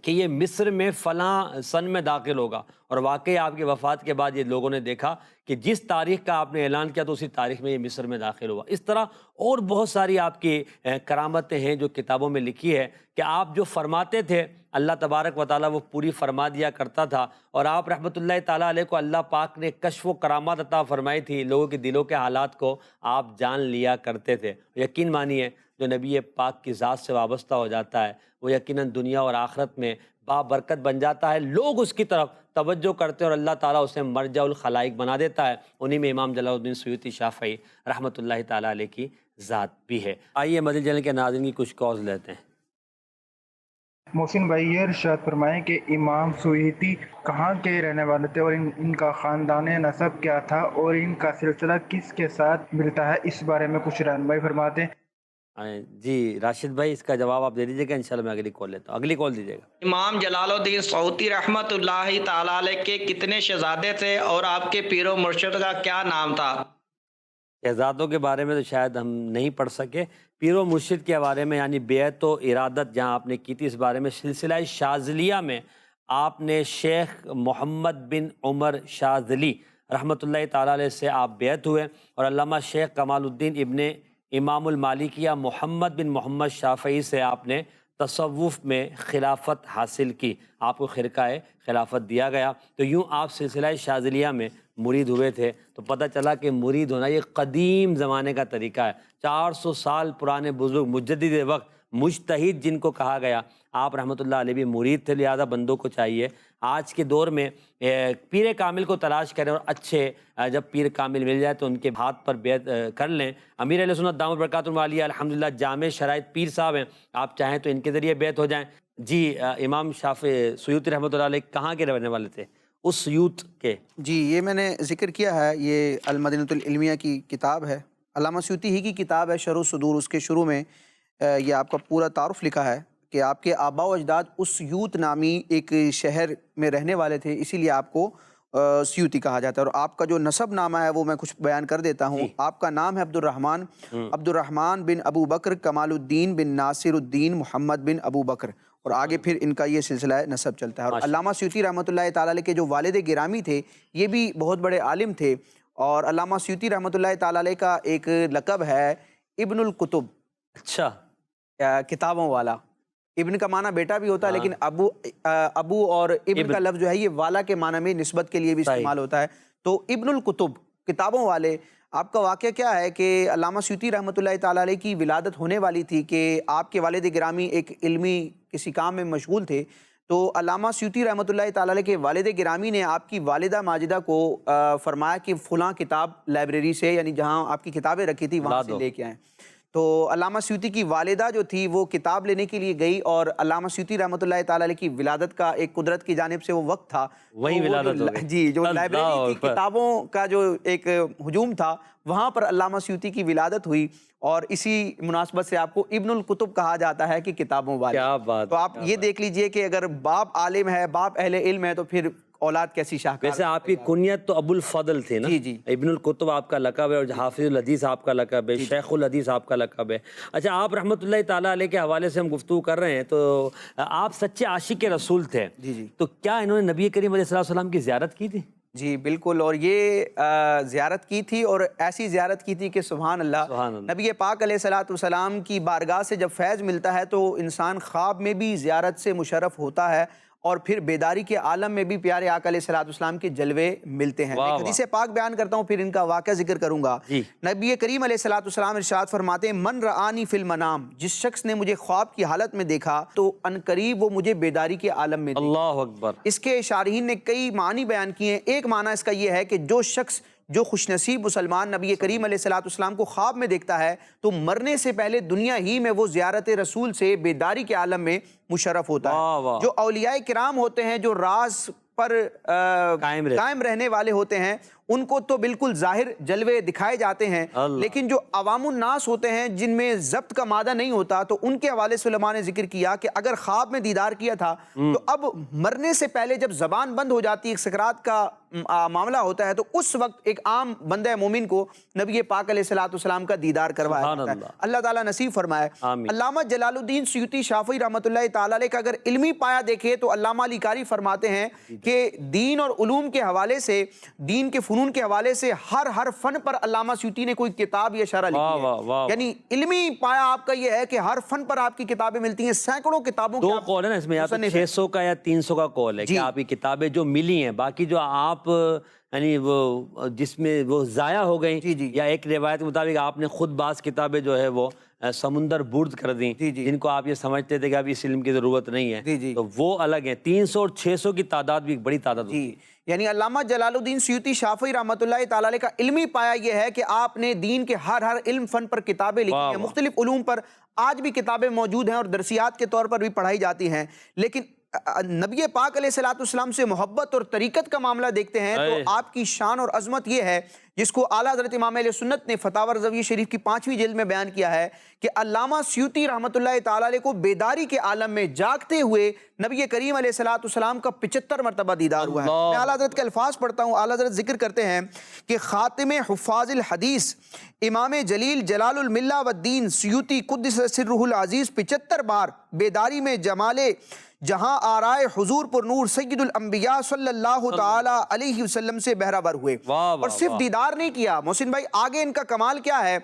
کہ یہ مصر میں فلاں سن میں داخل ہوگا، اور واقعی آپ کی وفات کے بعد یہ لوگوں نے دیکھا کہ جس تاریخ کا آپ نے اعلان کیا تو اسی تاریخ میں یہ مصر میں داخل ہوا۔ اس طرح اور بہت ساری آپ کی کرامتیں ہیں جو کتابوں میں لکھی ہے کہ آپ جو فرماتے تھے اللہ تبارک و تعالیٰ وہ پوری فرما دیا کرتا تھا، اور آپ رحمۃ اللہ تعالیٰ علیہ کو اللہ پاک نے کشف و کرامات عطا فرمائی تھی، لوگوں کے دلوں کے حالات کو آپ جان لیا کرتے تھے۔ یقین مانیے جو نبی پاک کی ذات سے وابستہ ہو جاتا ہے وہ یقیناً دنیا اور آخرت میں بابرکت بن جاتا ہے، لوگ اس کی طرف توجہ کرتے ہیں اور اللہ تعالیٰ اسے مرجع الخلائق بنا دیتا ہے۔ انہی میں امام جلال الدین سیوطی شافعی رحمۃ اللہ تعالیٰ علیہ کی ذات بھی ہے۔ آئیے مدنی چینل کے ناظرین کی کچھ کالز لیتے ہیں۔ محسن بھائی یہ ارشاد فرمائیں کہ امام سیوطی کہاں کے رہنے والے تھے، اور ان کا خاندان نسب کیا تھا، اور ان کا سلسلہ کس کے ساتھ ملتا ہے، اس بارے میں کچھ رہنمائی فرماتے ہیں۔ جی راشد بھائی اس کا جواب آپ دے دیجیے گا، انشاءاللہ میں اگلی کال لیتا ہوں۔ اگلی کال دیجیے گا۔ امام جلال الدین سیوطی رحمۃ اللہ تعالیٰ علیہ کے کتنے شہزادے تھے، اور آپ کے پیر و مرشد کا کیا نام تھا؟ شہزادوں کے بارے میں تو شاید ہم نہیں پڑھ سکے، پیر و مرشد کے بارے میں یعنی بیعت و ارادت جہاں آپ نے کی تھی اس بارے میں سلسلہ شاذلیہ میں آپ نے شیخ محمد بن عمر شاذلی رحمۃ اللہ تعالیٰ علیہ سے آپ بیعت ہوئے، اور علامہ شیخ کمال الدین ابن امام المالکیہ محمد بن محمد شافعی سے آپ نے تصوف میں خلافت حاصل کی، آپ کو خرقہ خلافت دیا گیا، تو یوں آپ سلسلہ شاذلیہ میں مرید ہوئے تھے۔ تو پتہ چلا کہ مرید ہونا یہ قدیم زمانے کا طریقہ ہے، 400 سال پرانے بزرگ مجدد وقت مجتہد جن کو کہا گیا، آپ رحمۃ اللہ علیہ بھی مرید تھے، لہٰذا بندوں کو چاہیے آج کے دور میں پیر کامل کو تلاش کریں، اور اچھے جب پیر کامل مل جائے تو ان کے ہاتھ پر بیعت کر لیں۔ امیر اہل سنت دامت برکاتہ عالیہ الحمدللہ جامع شرائط پیر صاحب ہیں، آپ چاہیں تو ان کے ذریعے بیعت ہو جائیں۔ جی امام شافعی سیوطی رحمۃ اللہ علیہ کہاں کے رہنے والے تھے؟ اس سیوط کے؟ جی یہ میں نے ذکر کیا ہے، یہ المدینۃ العلمیہ کی کتاب ہے، علامہ سیوطی ہی کی کتاب ہے شرح الصدور۔ اس کے شروع میں یہ آپ کا پورا تعارف لکھا ہے کہ آپ کے آباء و اجداد اس سیوط نامی ایک شہر میں رہنے والے تھے، اسی لیے آپ کو سیوطی کہا جاتا ہے۔ اور آپ کا جو نسب نامہ ہے وہ میں کچھ بیان کر دیتا ہوں۔ آپ کا نام ہے عبدالرحمن بن ابو بکر کمال الدین بن ناصر الدین محمد بن ابو بکر، اور آگے پھر ان کا یہ سلسلہ نسب چلتا ہے۔ اور علامہ سیوطی رحمۃ اللہ تعالیٰ علیہ کے جو والد گرامی تھے یہ بھی بہت بڑے عالم تھے، اور علامہ سیوطی رحمۃ اللہ تعالیٰ علیہ کا ایک لقب ہے ابن الکتب، اچھا، کتابوں والا۔ ابن کا معنی بیٹا بھی ہوتا ہے، لیکن ابو اور ابن کا لفظ جو ہے یہ والا کے معنی میں نسبت کے لیے بھی استعمال ہوتا ہے، تو ابن الکتب کتابوں والے۔ آپ کا واقعہ کیا ہے کہ علامہ سیوطی رحمۃ اللہ تعالیٰ علیہ کی ولادت ہونے والی تھی کہ آپ کے والد گرامی ایک علمی کسی کام میں مشغول تھے، تو علامہ سیوطی رحمۃ اللہ تعالیٰ علیہ کے والد گرامی نے آپ کی والدہ ماجدہ کو فرمایا کہ فلاں کتاب لائبریری سے، یعنی جہاں آپ کی کتابیں رکھی تھی وہاں سے لے کے آئیں۔ تو علامہ سیوطی کی والدہ جو تھی وہ کتاب لینے کے لیے گئی، اور علامہ سیوطی رحمۃ اللہ تعالیٰ علیہ کی ولادت کا ایک قدرت کی جانب سے وہ وقت تھا، وہی ولادت ہو گئی۔ جی جو لائبریری تھی، کتابوں کا جو ایک ہجوم تھا، وہاں پر علامہ سیوطی کی ولادت ہوئی، اور اسی مناسبت سے آپ کو ابن الکتب کہا جاتا ہے کہ کتابوں والے۔ کیا بات! تو آپ یہ دیکھ لیجئے کہ اگر باپ عالم ہے، باپ اہل علم ہے، تو پھر اولاد کیسی شاہکار۔ ویسے آپ کی کنیت تو ابو الفضل تھی نا؟ جی جی، ابن الکتب آپ کا لقب ہے، اور حافظ الحدیث آپ کا لقب ہے، شیخ الحدیث آپ کا لقب ہے۔ اچھا، آپ رحمۃ اللہ تعالیٰ علیہ کے حوالے سے ہم گفتگو کر رہے ہیں، تو آپ سچے عاشق رسول تھے، جی جی، تو کیا انہوں نے نبی کریم علیہ السلام کی زیارت کی تھی؟ جی بالکل، اور یہ زیارت کی تھی، اور ایسی زیارت کی تھی کہ سبحان اللہ، نبی پاک علیہ الصلوۃ والسلام کی بارگاہ سے جب فیض ملتا ہے تو انسان خواب میں بھی زیارت سے مشرف ہوتا ہے، اور پھر بیداری کے عالم میں بھی پیارے آقا علیہ الصلوۃ والسلام کے جلوے ملتے ہیں۔ ایک حدیث پاک بیان کرتا ہوں، پھر ان کا واقعہ ذکر کروں گا۔ نبی کریم علیہ الصلوۃ والسلام ارشاد فرماتے ہیں، من رآنی فی المنام، جس شخص نے مجھے خواب کی حالت میں دیکھا تو ان قریب وہ مجھے بیداری کے عالم میں دیکھا۔ اللہ اکبر۔ اس کے شارحین نے کئی معنی بیان کیے ہیں۔ ایک معنی اس کا یہ ہے کہ جو شخص، جو خوش نصیب مسلمان نبی کریم علیہ الصلوۃ والسلام کو خواب میں دیکھتا ہے تو مرنے سے پہلے دنیا ہی میں وہ زیارت رسول سے بیداری کے عالم میں مشرف ہوتا ہے۔ جو اولیاء کرام ہوتے ہیں، جو راز پر قائم رہنے والے ہوتے ہیں، ان کو تو بالکل ظاہر جلوے دکھائے جاتے ہیں، لیکن جو عوام الناس ہوتے ہیں جن میں ضبط کا مادہ نہیں ہوتا، تو ان کے حوالے سے علماء نے ذکر کیا کہ اگر خواب میں دیدار کیا تھا تو اب مرنے سے پہلے جب زبان بند ہو جاتی ہے، ایک سکرات کا معاملہ ہوتا ہے، تو اس وقت ایک عام بندہ مومن کو نبی پاک علیہ الصلوۃ والسلام کا دیدار کروایا جاتا ہے۔ اللہ تعالیٰ نصیب فرمائے۔ علامہ جلال الدین سیوطی شافعی رحمۃ اللہ تعالیٰ علیہ کا اگر علمی پایا دیکھے تو علامہ علی قاری فرماتے ہیں کہ دین اور علوم کے حوالے سے، دین کے فنون کے حوالے سے ہر فن پر علامہ سیوطی نے کوئی کتاب یا شرح لکھی ہے۔ یعنی علمی پایا آپ کا یہ ہے کہ ہر فن پر آپ کی کتابیں ملتی ہیں، سینکڑوں کتابوں دو قول ہے نا اس میں، یا تو 600 کا یا 300 کا قول ہے کہ آپ کی کتابیں جو ملی ہیں، باقی جو آپ یعنی وہ جس میں وہ ضائع ہو گئیں، یا ایک روایت کے مطابق آپ نے خود بعض کتابیں جو ہے وہ سمندر برد کر دیں، جن کو آپ یہ سمجھتے تھے کہ اب اس علم کی ضرورت نہیں ہے، تو وہ الگ ہیں۔ 300 اور 600 کی تعداد بھی ایک بڑی تعداد ہوتی ہے۔ یعنی علامہ جلال الدین سیوطی شافعی رحمۃ اللہ تعالیٰ علیہ کا علمی پایا یہ ہے کہ آپ نے دین کے ہر علم فن پر کتابیں لکھی ہیں، مختلف علوم پر آج بھی کتابیں موجود ہیں اور درسیات کے طور پر بھی پڑھائی جاتی ہیں، لیکن نبی پاک علیہ الصلوۃ والسلام سے محبت اور طریقت کا معاملہ دیکھتے ہیں تو آپ کی شان اور عظمت یہ ہے، جس کو اعلیٰ حضرت امام اہل سنت نے فتاوی رضویہ شریف کی 5ویں جلد میں بیان کیا ہے کہ علامہ سیوطی رحمۃ اللہ تعالیٰ علیہ کو بیداری کے عالم میں جاگتے ہوئے نبی کریم علیہ الصلوۃ والسلام کا 75 مرتبہ دیدار ہوا ہے۔ میں اعلیٰ حضرت کے الفاظ پڑھتا ہوں۔ اعلیٰ حضرت ذکر کرتے ہیں کہ خاتم حفاظ الحدیث امام جلیل جلال الملہ والدین سیوطی قدس سرہ العزیز 75 بار بیداری میں جمال جہاں آرائے حضور پر نور سید الانبیاء صلی اللہ تعالی علیہ وسلم سے بہرہ ہوئے، اور صرف دیدار نہیں کیا۔ محسن بھائی آگے ان کا کمال کیا ہے،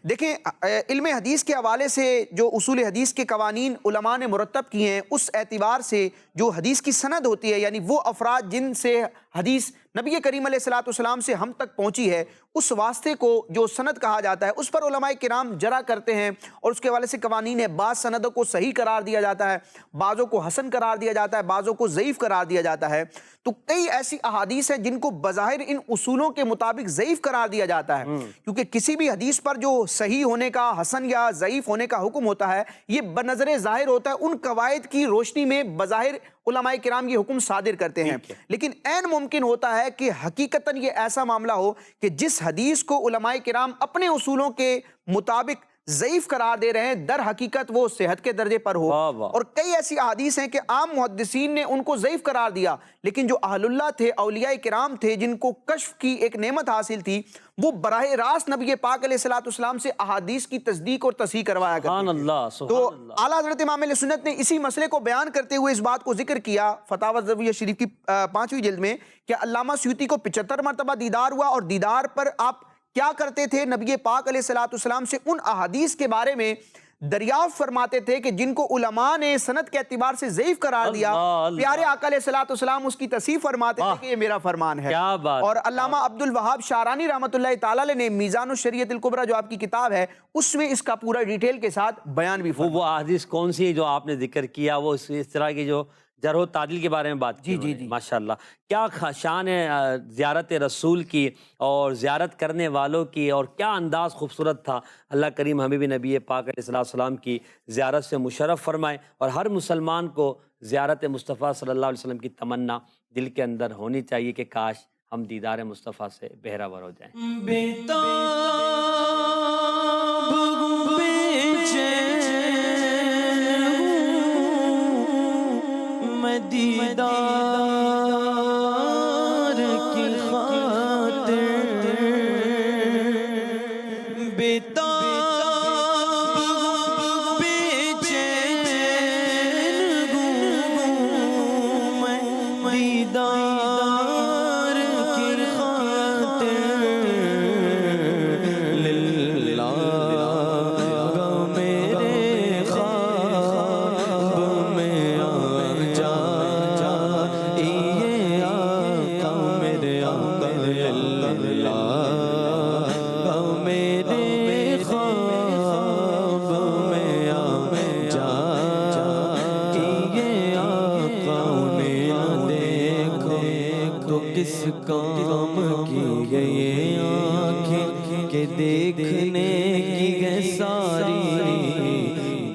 دیکھیں علم حدیث کے حوالے سے جو اصول حدیث کے قوانین علماء نے مرتب کیے ہیں، اس اعتبار سے جو حدیث کی سند ہوتی ہے، یعنی وہ افراد جن سے حدیث نبی کریم علیہ الصلوۃ والسلام سے ہم تک پہنچی ہے، اس واسطے کو جو سند کہا جاتا ہے اس پر علماء کرام جرا کرتے ہیں، اور اس کے حوالے سے قوانین ہے، بعض سندوں کو صحیح قرار دیا جاتا ہے، بعضوں کو حسن قرار دیا جاتا ہے، بعضوں کو ضعیف قرار دیا جاتا ہے۔ تو کئی ایسی احادیث ہیں جن کو بظاہر ان اصولوں کے مطابق ضعیف قرار دیا جاتا ہے، کیونکہ کسی بھی حدیث پر جو صحیح ہونے کا، حسن یا ضعیف ہونے کا حکم ہوتا ہے یہ بنظر ظاہر ہوتا ہے، ان قواعد کی روشنی میں بظاہر علماء کرام یہ حکم صادر کرتے ہیں، لیکن عین ممکن ہوتا ہے کہ حقیقتاً یہ ایسا معاملہ ہو کہ جس حدیث کو علماء کرام اپنے اصولوں کے مطابق ضعیف قرار دے رہے ہیں در حقیقت وہ صحت کے درجے پر ہو۔ اور کئی ایسی احادیث ہیں کہ عام محدثین نے ان کو ضعیف قرار دیا، لیکن جو اہل اللہ تھے، اولیاء کرام تھے، جن کو کشف کی ایک نعمت حاصل تھی، وہ براہ راست نبی پاک علیہ الصلوۃ والسلام سے احادیث کی تصدیق اور تصحیح کروایا کرتے تھے۔ تو اعلیٰ حضرت امام اہل سنت نے اسی مسئلے کو بیان کرتے ہوئے اس بات کو ذکر کیا فتاوی زویہ شریف کی 5ویں جلد میں کہ علامہ سیوطی کو 75 مرتبہ دیدار ہوا، اور دیدار پر آپ کیا کرتے تھے؟ نبی پاک علیہ الصلوۃ والسلام سے ان احادیث کے بارے میں دریافت فرماتے تھے کہ جن کو علماء نے سند کے اعتبار سے ضعیف قرار دیا، پیارے آقا علیہ الصلوۃ والسلام اس کی تصحیح فرماتے تھے کہ یہ میرا فرمان ہے۔ اور علامہ عبد الوہاب شعرانی رحمۃ اللہ تعالی علیہ نے میزان الشریعت الکبریٰ جو آپ کی کتاب ہے اس میں اس کا پورا ڈیٹیل کے ساتھ بیان بھی فرمایا۔ وہ احادیث کون سی جو آپ نے ذکر کیا، وہ اس طرح کی جو جرح و تعدیل کے بارے میں بات کی؟ جی ماشاءاللہ، کیا شان ہے زیارت رسول کی اور زیارت کرنے والوں کی، اور کیا انداز خوبصورت تھا۔ اللہ کریم ہمیں بھی نبی پاک علیہ السلام کی زیارت سے مشرف فرمائے، اور ہر مسلمان کو زیارت مصطفیٰ صلی اللہ علیہ وسلم کی تمنا دل کے اندر ہونی چاہیے کہ کاش ہم دیدار مصطفیٰ سے بہرور ہو جائیں۔ دیدار کی خاطر بیتاب بے چین گوں میں، دیدار کی خاطر للہ گو میرے خواب میں آ جا، کس کام کی گئی آنکھیں کہ دیکھنے کی گئی ساری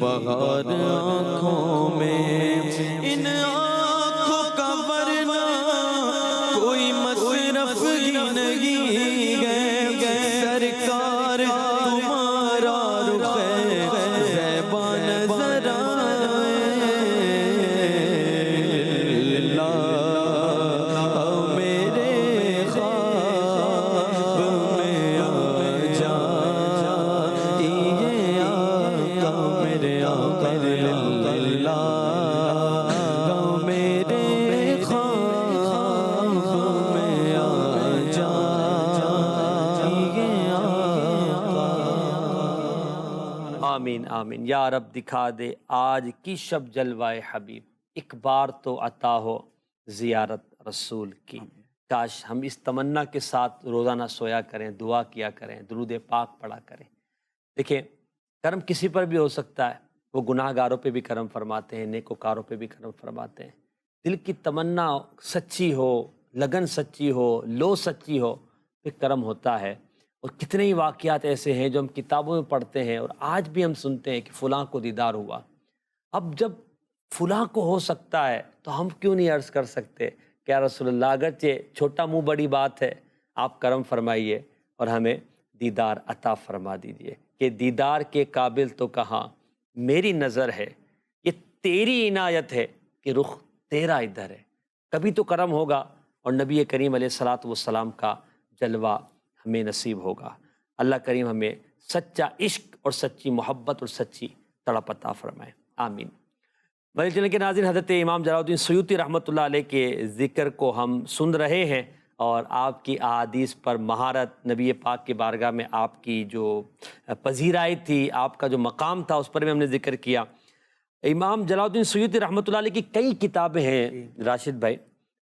بہار آنکھوں میں، ان آنکھوں کا ورنہ کوئی مصرف ہی نہیں گئے، سرکار تمہارا رخ زیبا نظر آئے، آمین آمین۔ یا رب دکھا دے آج کی شب جلوائے حبیب، ایک بار تو عطا ہو زیارت رسول کی۔ کاش ہم اس تمنا کے ساتھ روزانہ سویا کریں، دعا کیا کریں، درود پاک پڑھا کریں۔ دیکھیں، کرم کسی پر بھی ہو سکتا ہے، وہ گناہ گاروں پہ بھی کرم فرماتے ہیں، نیکوکاروں پہ بھی کرم فرماتے ہیں۔ دل کی تمنا سچی ہو، لگن سچی ہو، لو سچی ہو، پھر کرم ہوتا ہے۔ اور کتنے ہی واقعات ایسے ہیں جو ہم کتابوں میں پڑھتے ہیں اور آج بھی ہم سنتے ہیں کہ فلاں کو دیدار ہوا۔ اب جب فلاں کو ہو سکتا ہے تو ہم کیوں نہیں عرض کر سکتے کہ یا رسول اللہ، اگرچہ چھوٹا منہ بڑی بات ہے، آپ کرم فرمائیے اور ہمیں دیدار عطا فرما دیجئے، کہ دیدار کے قابل تو کہاں میری نظر ہے، یہ تیری عنایت ہے کہ رخ تیرا ادھر ہے۔ کبھی تو کرم ہوگا اور نبی کریم علیہ الصلوۃ والسلام کا جلوہ ہمیں نصیب ہوگا۔ اللہ کریم ہمیں سچا عشق اور سچی محبت اور سچی تڑپ عطا فرمائے، آمین۔ میرے چینل کے ناظرین، حضرت امام جلال الدین سیوطی رحمۃ اللہ علیہ کے ذکر کو ہم سن رہے ہیں، اور آپ کی احادیث پر مہارت، نبی پاک کی بارگاہ میں آپ کی جو پذیرائی تھی، آپ کا جو مقام تھا، اس پر بھی ہم نے ذکر کیا۔ امام جلال الدین سیوطی رحمۃ اللہ علیہ کی کئی کتابیں ہیں راشد بھائی،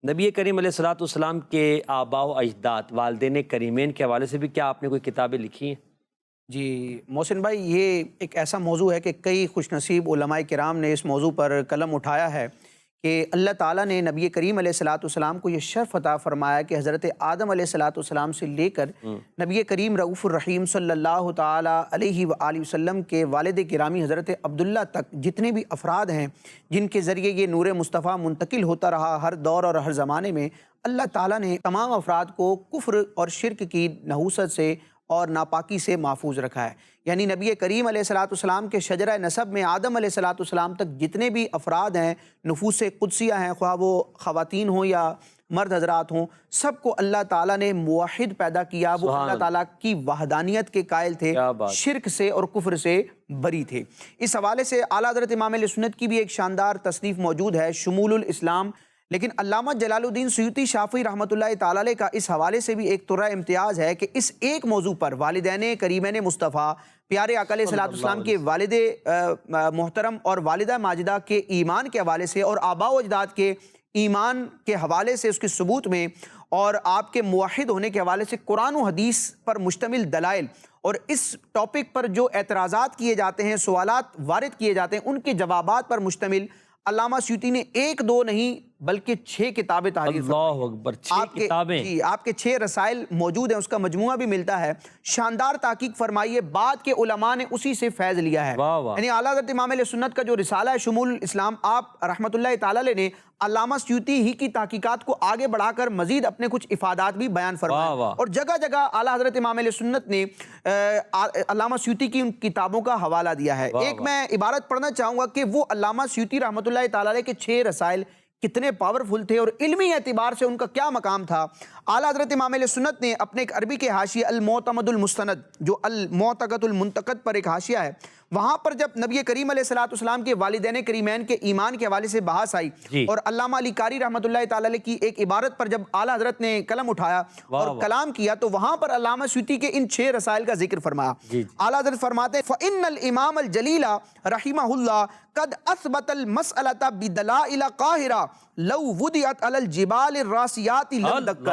نبی کریم علیہ الصلوۃ والسلام کے آباء و اجداد والدین کریمین کے حوالے سے بھی کیا آپ نے کوئی کتابیں لکھی ہیں؟ جی محسن بھائی، یہ ایک ایسا موضوع ہے کہ کئی خوش نصیب علماء کرام نے اس موضوع پر قلم اٹھایا ہے کہ اللہ تعالیٰ نے نبی کریم علیہ الصلوۃ والسلام کو یہ شرف عطا فرمایا کہ حضرت آدم علیہ الصلوۃ والسلام سے لے کر نبی کریم رؤوف الرحیم صلی اللہ تعالیٰ علیہ وآلہ وسلم کے والد گرامی حضرت عبداللہ تک جتنے بھی افراد ہیں جن کے ذریعے یہ نور مصطفیٰ منتقل ہوتا رہا ہر دور اور ہر زمانے میں، اللہ تعالیٰ نے تمام افراد کو کفر اور شرک کی نحوست سے اور ناپاکی سے محفوظ رکھا ہے۔ یعنی نبی کریم علیہ الصلوۃ والسلام کے شجرہ نسب میں آدم علیہ الصلوۃ والسلام تک جتنے بھی افراد ہیں، نفوس قدسیہ ہیں، خواہ وہ خواتین ہوں یا مرد حضرات ہوں، سب کو اللہ تعالیٰ نے موحد پیدا کیا۔ وہ اللہ تعالیٰ کی وحدانیت کے قائل تھے، شرک سے اور کفر سے بری تھے۔ اس حوالے سے اعلیٰ حضرت امام اہل سنت کی بھی ایک شاندار تصنیف موجود ہے، شمول الاسلام، لیکن علامہ جلال الدین سیوطی شافعی رحمۃ اللہ تعالیٰ علیہ کا اس حوالے سے بھی ایک ترہ امتیاز ہے کہ اس ایک موضوع پر والدین کریمین مصطفیٰ پیارے آقا علیہ الصلوۃ والسلام کے والد محترم اور والدہ ماجدہ کے ایمان کے حوالے سے اور آباء و اجداد کے ایمان کے حوالے سے، اس کے ثبوت میں اور آپ کے موحد ہونے کے حوالے سے قرآن و حدیث پر مشتمل دلائل اور اس ٹاپک پر جو اعتراضات کیے جاتے ہیں، سوالات وارد کیے جاتے ہیں، ان کے جوابات پر مشتمل علامہ سیوطی نے 1 2 نہیں بلکہ 6 کتابیں تحریر فرمائی۔ اللہ اکبر، 6 کتابیں! جی، آپ کے 6 رسائل موجود ہیں، اس کا مجموعہ بھی ملتا ہے۔ شاندار تحقیق فرمائیے، بعد کے علماء نے اسی سے فیض لیا ہے۔ یعنی اعلیٰ حضرت امام اہل سنت کا جو رسالہ ہے شمول الاسلام، آپ رحمۃ اللہ تعالیٰ علیہ نے علامہ سیوطی ہی کی تحقیقات کو آگے بڑھا کر مزید اپنے کچھ افادات بھی بیان فرمائے، اور جگہ جگہ اعلیٰ حضرت امام اہل سنت نے علامہ سیوطی کی ان کتابوں کا حوالہ دیا ہے۔ ایک میں عبارت پڑھنا چاہوں گا کہ وہ علامہ سیوطی رحمۃ اللہ تعالیٰ علیہ کے 6 رسائل کتنے پاورفل تھے اور علمی اعتبار سے ان کا کیا مقام تھا۔ اعلیٰ حضرت امام اہل سنت نے اپنے ایک عربی کے حاشیہ المعتمد المستند، جو المعتقد المنتقد پر ایک حاشیہ ہے، وہاں پر جب نبی کریم علیہ الصلوۃ والسلام کے والدین کریمین کے ایمان کے حوالے سے بحث آئی اور علامہ علی قاری رحمۃ اللہ تعالی علیہ کی ایک عبارت پر جب اعلیٰ حضرت نے قلم اٹھایا اور کلام کیا، تو وہاں پر علامہ سیوطی کے ان 6 رسائل کا ذکر فرمایا۔ اعلیٰ حضرت فرماتے ہیں فَإِنَّ الْإِمَامَ الْجَلِيلَ رحمہ اللہ قد اثبت المسألة بدلائل قاہرہ لو وضعت علی الجبال الراسیات لم دکت۔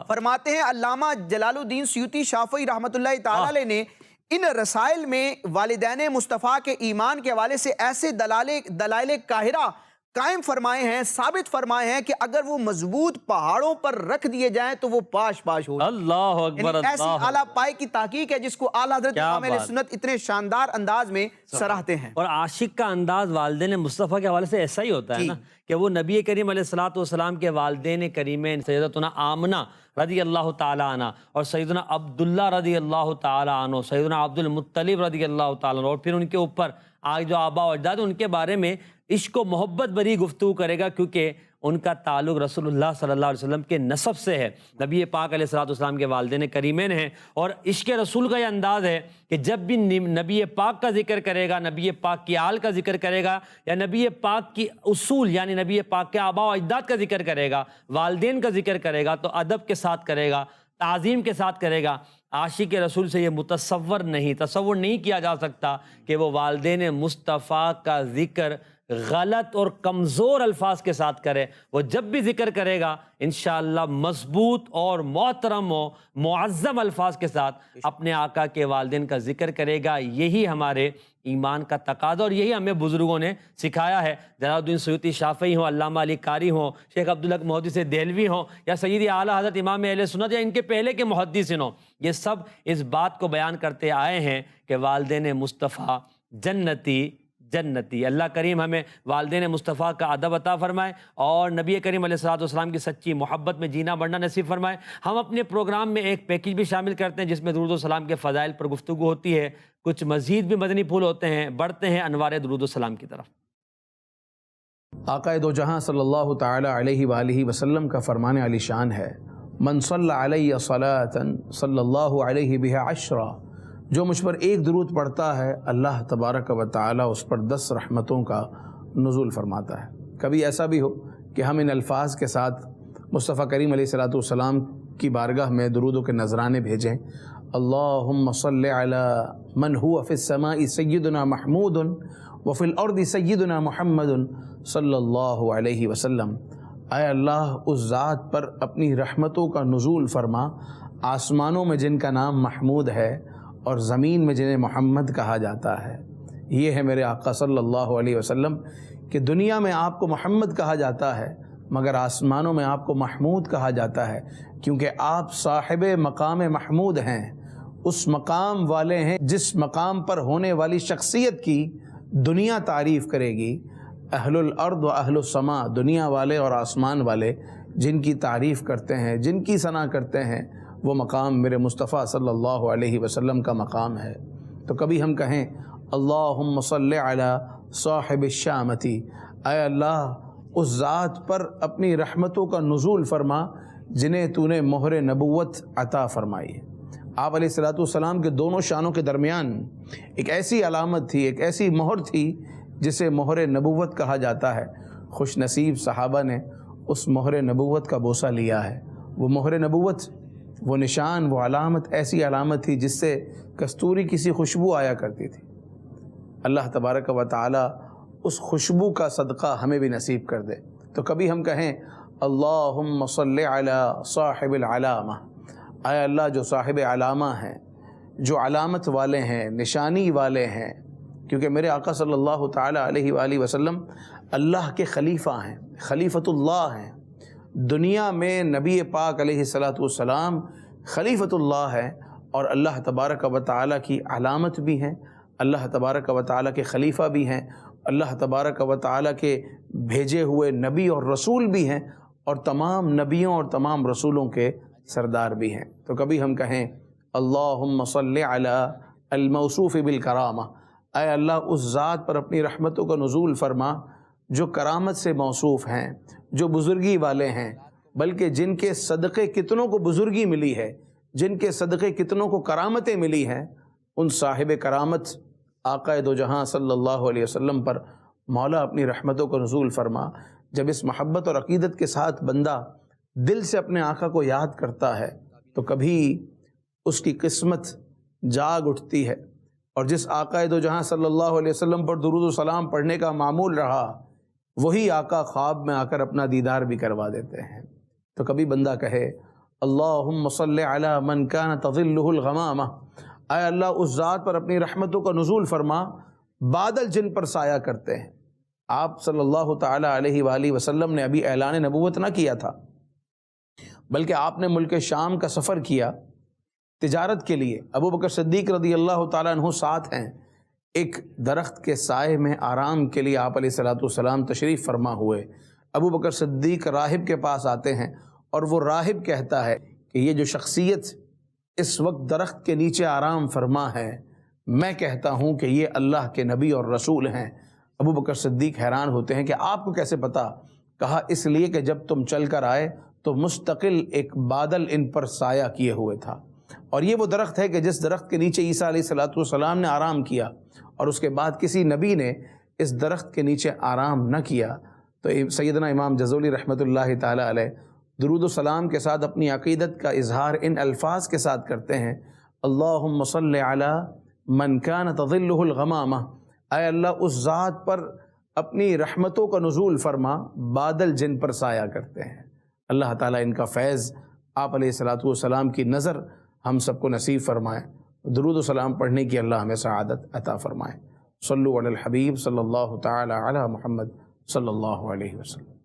فرماتے ہیں علامہ جلال الدین سیوطی شافعی رحمۃ اللہ تعالی علیہ نے ان رسائل میں والدین مصطفیٰ کے ایمان کے حوالے سے ایسے دلائل قاہرہ قائم فرمائے ہیں، ثابت فرمائے ہیں کہ اگر وہ مضبوط پہاڑوں پر رکھ دیے جائیں تو وہ پاش پاش ہو۔ اللہ اکبر، ایسی اعلیٰ پائے کی تحقیق ہے جس کو اعلیٰ حضرت امام اہل سنت اتنے شاندار انداز میں سراہتے ہیں۔ اور عاشق کا انداز والدین مصطفیٰ کے حوالے سے ایسا ہی ہوتا ہے نا کہ وہ نبی کریم علیہ الصلوۃ والسلام کے والدین کریمین سیدتنا آمنہ رضی اللہ تعالیٰ عنہ اور سیدنا عبداللہ رضی اللہ تعالیٰ عنہ، سیدنا عبد المطلب رضی اللہ تعالیٰ عنہ، اور پھر ان کے اوپر آج جو آباء و اجداد ان کے بارے میں عشق و محبت بری گفتگو کرے گا، کیونکہ ان کا تعلق رسول اللہ صلی اللہ علیہ وسلم کے نسب سے ہے، نبی پاک علیہ الصلوۃ والسلام کے والدین کریمین ہیں۔ اور عشق رسول کا یہ انداز ہے کہ جب بھی نبی پاک کا ذکر کرے گا، نبی پاک کی آل کا ذکر کرے گا، یا نبی پاک کی اصول یعنی نبی پاک کے آباء و اجداد کا ذکر کرے گا، والدین کا ذکر کرے گا، تو ادب کے ساتھ کرے گا، تعظیم کے ساتھ کرے گا۔ عاشق رسول سے یہ تصور نہیں کیا جا سکتا کہ وہ والدین مصطفیٰ کا ذکر غلط اور کمزور الفاظ کے ساتھ کرے۔ وہ جب بھی ذکر کرے گا انشاءاللہ مضبوط اور محترم و معظم الفاظ کے ساتھ اپنے آقا کے والدین کا ذکر کرے گا۔ یہی ہمارے ایمان کا تقاضا اور یہی ہمیں بزرگوں نے سکھایا ہے۔ جلال الدین سیوطی شافعی ہوں، علامہ علی قاری ہوں، شیخ عبدالحق محدث دہلوی ہوں، یا سیدی اعلیٰ حضرت امام اہل سنت یا ان کے پہلے کے محدثین ہوں، یہ سب اس بات کو بیان کرتے آئے ہیں کہ والدین مصطفیٰ جنتی۔ اللہ کریم ہمیں والدین مصطفیٰ کا ادب عطا فرمائے اور نبی کریم علیہ الصلوۃ والسلام کی سچی محبت میں جینا بڑھنا نصیب فرمائے۔ ہم اپنے پروگرام میں ایک پیکیج بھی شامل کرتے ہیں جس میں درود و سلام کے فضائل پر گفتگو ہوتی ہے، کچھ مزید بھی مدنی پھول ہوتے ہیں۔ بڑھتے ہیں انوار درود و سلام کی طرف۔ آقا دو جہاں صلی اللہ تعالی علیہ وآلہ وسلم کا فرمان علی شان ہے، من صلی علیہ صلاۃ صلی اللہ علیہ بہا عشرا، جو مجھ پر ایک درود پڑھتا ہے اللہ تبارک و تعالی اس پر 10 رحمتوں کا نزول فرماتا ہے۔ کبھی ایسا بھی ہو کہ ہم ان الفاظ کے ساتھ مصطفیٰ کریم علیہ الصلوۃ والسلام کی بارگاہ میں درودوں کے نذرانے بھیجیں۔ اللہم صلی علی من هو فی السماء سیدنا محمود وفی الارض سیدنا محمد صلی اللہ علیہ وسلم۔ اے اللہ اس ذات پر اپنی رحمتوں کا نزول فرما آسمانوں میں جن کا نام محمود ہے اور زمین میں جنہیں محمد کہا جاتا ہے۔ یہ ہے میرے آقا صلی اللہ علیہ وسلم کہ دنیا میں آپ کو محمد کہا جاتا ہے مگر آسمانوں میں آپ کو محمود کہا جاتا ہے، کیونکہ آپ صاحب مقام محمود ہیں، اس مقام والے ہیں جس مقام پر ہونے والی شخصیت کی دنیا تعریف کرے گی۔ اہل الارض و اہل السماء، دنیا والے اور آسمان والے جن کی تعریف کرتے ہیں، جن کی ثنا کرتے ہیں، وہ مقام میرے مصطفیٰ صلی اللہ علیہ وسلم کا مقام ہے۔ تو کبھی ہم کہیں اللہم صلی علی صاحب الشامتی، اے اللہ اس ذات پر اپنی رحمتوں کا نزول فرما جنہیں تو نے مہر نبوت عطا فرمائی ہے۔ آپ علیہ الصلوۃ والسلام کے دونوں شانوں کے درمیان ایک ایسی علامت تھی، ایک ایسی مہر تھی جسے مہر نبوت کہا جاتا ہے۔ خوش نصیب صحابہ نے اس مہر نبوت کا بوسہ لیا ہے۔ وہ مہر نبوت، وہ نشان، وہ علامت ایسی علامت تھی جس سے کستوری کسی خوشبو آیا کرتی تھی۔ اللہ تبارک و تعالی اس خوشبو کا صدقہ ہمیں بھی نصیب کر دے۔ تو کبھی ہم کہیں اللہم صلی علی صاحب العلامہ، اے اللہ جو صاحب علامہ ہیں، جو علامت والے ہیں، نشانی والے ہیں، کیونکہ میرے آقا صلی اللہ تعالی علیہ وآلہ وسلم اللہ کے خلیفہ ہیں، خلیفۃ اللہ ہیں۔ دنیا میں نبی پاک علیہ الصلوۃ والسلام خلیفۃ اللہ ہے اور اللہ تبارک و تعالی کی علامت بھی ہیں، اللہ تبارک و تعالی کے خلیفہ بھی ہیں، اللہ تبارک و تعالی کے بھیجے ہوئے نبی اور رسول بھی ہیں، اور تمام نبیوں اور تمام رسولوں کے سردار بھی ہیں۔ تو کبھی ہم کہیں اللہم صلی علی الموصوف بالکرامہ، اے اللہ اس ذات پر اپنی رحمتوں کا نزول فرما جو کرامت سے موصوف ہیں، جو بزرگی والے ہیں، بلکہ جن کے صدقے کتنوں کو بزرگی ملی ہے، جن کے صدقے کتنوں کو کرامتیں ملی ہیں، ان صاحب کرامت آقا دو جہاں صلی اللہ علیہ وسلم پر مولا اپنی رحمتوں کا نزول فرما۔ جب اس محبت اور عقیدت کے ساتھ بندہ دل سے اپنے آقا کو یاد کرتا ہے تو کبھی اس کی قسمت جاگ اٹھتی ہے، اور جس آقا دو جہاں صلی اللہ علیہ وسلم پر درود و سلام پڑھنے کا معمول رہا، وہی آقا خواب میں آ کر اپنا دیدار بھی کروا دیتے ہیں۔ تو کبھی بندہ کہے اللہم صلی علی من کان تظلہ الغمامہ، اے اللہ اس ذات پر اپنی رحمتوں کا نزول فرما بادل جن پر سایہ کرتے ہیں۔ آپ صلی اللہ تعالی علیہ وآلہ وسلم نے ابھی اعلان نبوت نہ کیا تھا، بلکہ آپ نے ملک شام کا سفر کیا تجارت کے لیے۔ ابو بکر صدیق رضی اللہ تعالیٰ عنہ ساتھ ہیں۔ ایک درخت کے سائے میں آرام کے لیے آپ علیہ الصلوۃ والسلام تشریف فرما ہوئے۔ ابو بکر صدیق راہب کے پاس آتے ہیں اور وہ راہب کہتا ہے کہ یہ جو شخصیت اس وقت درخت کے نیچے آرام فرما ہے، میں کہتا ہوں کہ یہ اللہ کے نبی اور رسول ہیں۔ ابو بکر صدیق حیران ہوتے ہیں کہ آپ کو کیسے پتا؟ کہا اس لیے کہ جب تم چل کر آئے تو مستقل ایک بادل ان پر سایہ کیے ہوئے تھا، اور یہ وہ درخت ہے کہ جس درخت کے نیچے عیسیٰ علیہ الصلوۃ والسلام نے آرام کیا، اور اس کے بعد کسی نبی نے اس درخت کے نیچے آرام نہ کیا۔ تو سیدنا امام جزولی رحمۃ اللہ تعالی علیہ درود و سلام کے ساتھ اپنی عقیدت کا اظہار ان الفاظ کے ساتھ کرتے ہیں اللہم صلی علی من کان تظلہ الغمامہ، اے اللہ اس ذات پر اپنی رحمتوں کا نزول فرما بادل جن پر سایہ کرتے ہیں۔ اللہ تعالیٰ ان کا فیض، آپ علیہ الصلوۃ والسلام کی نظر ہم سب کو نصیب فرمائے۔ درود و سلام پڑھنے کی اللہ ہمیں سعادت عطا فرمائے۔ صلو علی الحبیب صلی اللہ تعالی علی محمد صلی اللہ علیہ وسلم۔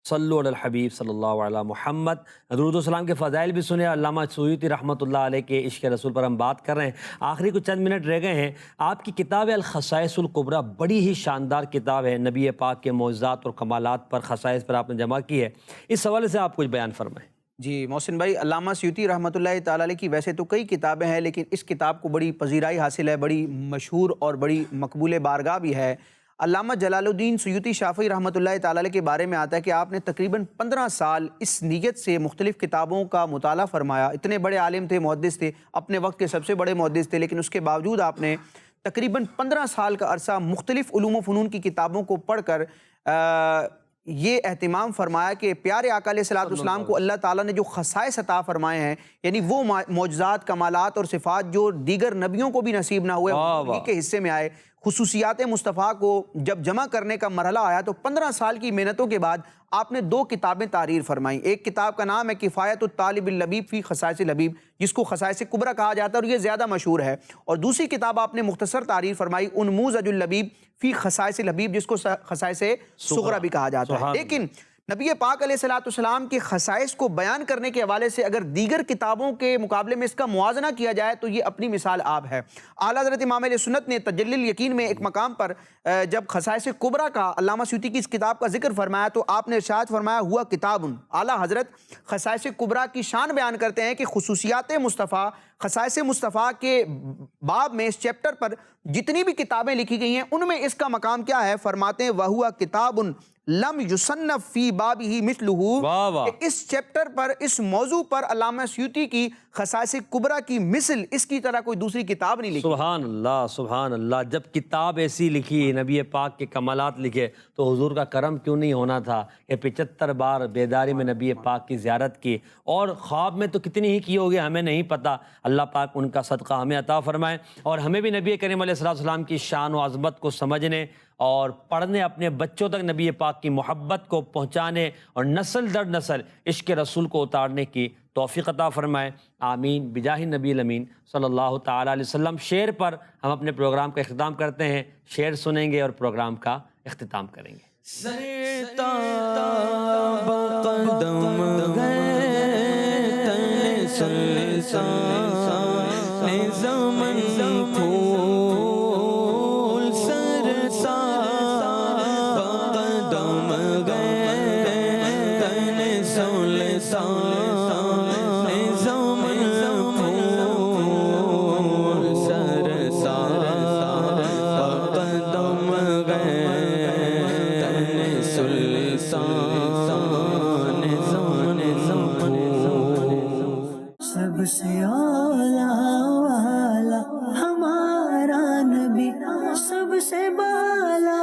صلو علی الحبیب صلی اللہ علیہ محمد۔ درود و سلام کے فضائل بھی سنے۔ علامہ سیوطی رحمۃ اللہ علیہ کے عشق رسول پر ہم بات کر رہے ہیں۔ آخری کچھ چند منٹ رہ گئے ہیں۔ آپ کی کتاب الخصائص الکبریٰ بڑی ہی شاندار کتاب ہے، نبی پاک کے معجزات اور کمالات پر، خصائص پر آپ نے جمع کی ہے، اس حوالے سے آپ کچھ بیان فرمائیں۔ جی محسن بھائی، علامہ سیوطی رحمۃ اللہ تعالی علیہ کی ویسے تو کئی کتابیں ہیں، لیکن اس کتاب کو بڑی پذیرائی حاصل ہے، بڑی مشہور اور بڑی مقبول بارگاہ بھی ہے۔ علامہ جلال الدین سیوطی شافعی رحمۃ اللہ تعالی علیہ کے بارے میں آتا ہے کہ آپ نے تقریباً 15 سال اس نیت سے مختلف کتابوں کا مطالعہ فرمایا۔ اتنے بڑے عالم تھے، محدث تھے، اپنے وقت کے سب سے بڑے محدث تھے، لیکن اس کے باوجود آپ نے تقریباً 15 سال کا عرصہ مختلف علوم و فنون کی کتابوں کو پڑھ کر یہ اہتمام فرمایا کہ پیارے آقا علیہ الصلوۃ والسلام کو اللہ تعالیٰ نے جو خصائص عطا فرمائے ہیں، یعنی وہ معجزات، کمالات اور صفات جو دیگر نبیوں کو بھی نصیب نہ ہوئے، انہی کے حصے میں آئے، خصوصیات مصطفیٰ کو جب جمع کرنے کا مرحلہ آیا تو 15 سال کی محنتوں کے بعد آپ نے 2 کتابیں تحریر فرمائیں. ایک کتاب کا نام ہے کفایت الطالب اللبیب فی خصائص لبیب، جس کو خصائص کبریٰ کہا جاتا ہے اور یہ زیادہ مشہور ہے، اور دوسری کتاب آپ نے مختصر تحریر فرمائی انموذج اللبیب فی خصائص لبیب، جس کو خصائص صغریٰ بھی کہا جاتا ہے. لیکن نبی پاک علیہ السلام کے خصائص کو بیان کرنے کے حوالے سے اگر دیگر کتابوں کے مقابلے میں اس کا موازنہ کیا جائے تو یہ اپنی مثال آپ ہے. اعلیٰ حضرت امام اہل سنت نے تجلی الیقین میں ایک مقام پر جب خصائص کبریٰ کا علامہ سیوطی کی اس کتاب کا ذکر فرمایا تو آپ نے ارشاد فرمایا ہوا کتاب. اعلیٰ حضرت خصائص کبریٰ کی شان بیان کرتے ہیں کہ خصوصیات مصطفیٰ، خصائص مصطفیٰ کے باب میں اس چیپٹر پر جتنی بھی کتابیں لکھی گئی ہیں ان میں اس کا مقام کیا ہے؟ فرماتے ہیں وَهُوَ کتاب لم یصنف فی بابہ مثلہ، اس چیپٹر پر، اس موضوع پر علامہ سیوطی کی خصائص کبریٰ کی مثل اس کی طرح کوئی دوسری کتاب نہیں لکھی. سبحان اللہ سبحان اللہ. جب کتاب ایسی لکھی، نبی پاک کے کمالات لکھے، تو حضور کا کرم کیوں نہیں ہونا تھا کہ 75 بار بیداری میں نبی پاک کی زیارت کی، اور خواب میں تو کتنی ہی کی ہوگی ہمیں نہیں پتہ. اللہ پاک ان کا صدقہ ہمیں عطا فرمائے، اور ہمیں بھی نبی کریم علیہ السلام کی شان و عظمت کو سمجھنے اور پڑھنے، اپنے بچوں تک نبی پاک کی محبت کو پہنچانے اور نسل در نسل عشق رسول کو اتارنے کی توفیق عطا فرمائے. آمین بجاہ نبی الامین صلی اللہ تعالیٰ علیہ وسلم. شعر پر ہم اپنے پروگرام کا اختتام کرتے ہیں. شعر سنیں گے اور پروگرام کا اختتام کریں گے. سب سے اعلیٰ والا ہمارا نبی، سب سے بالا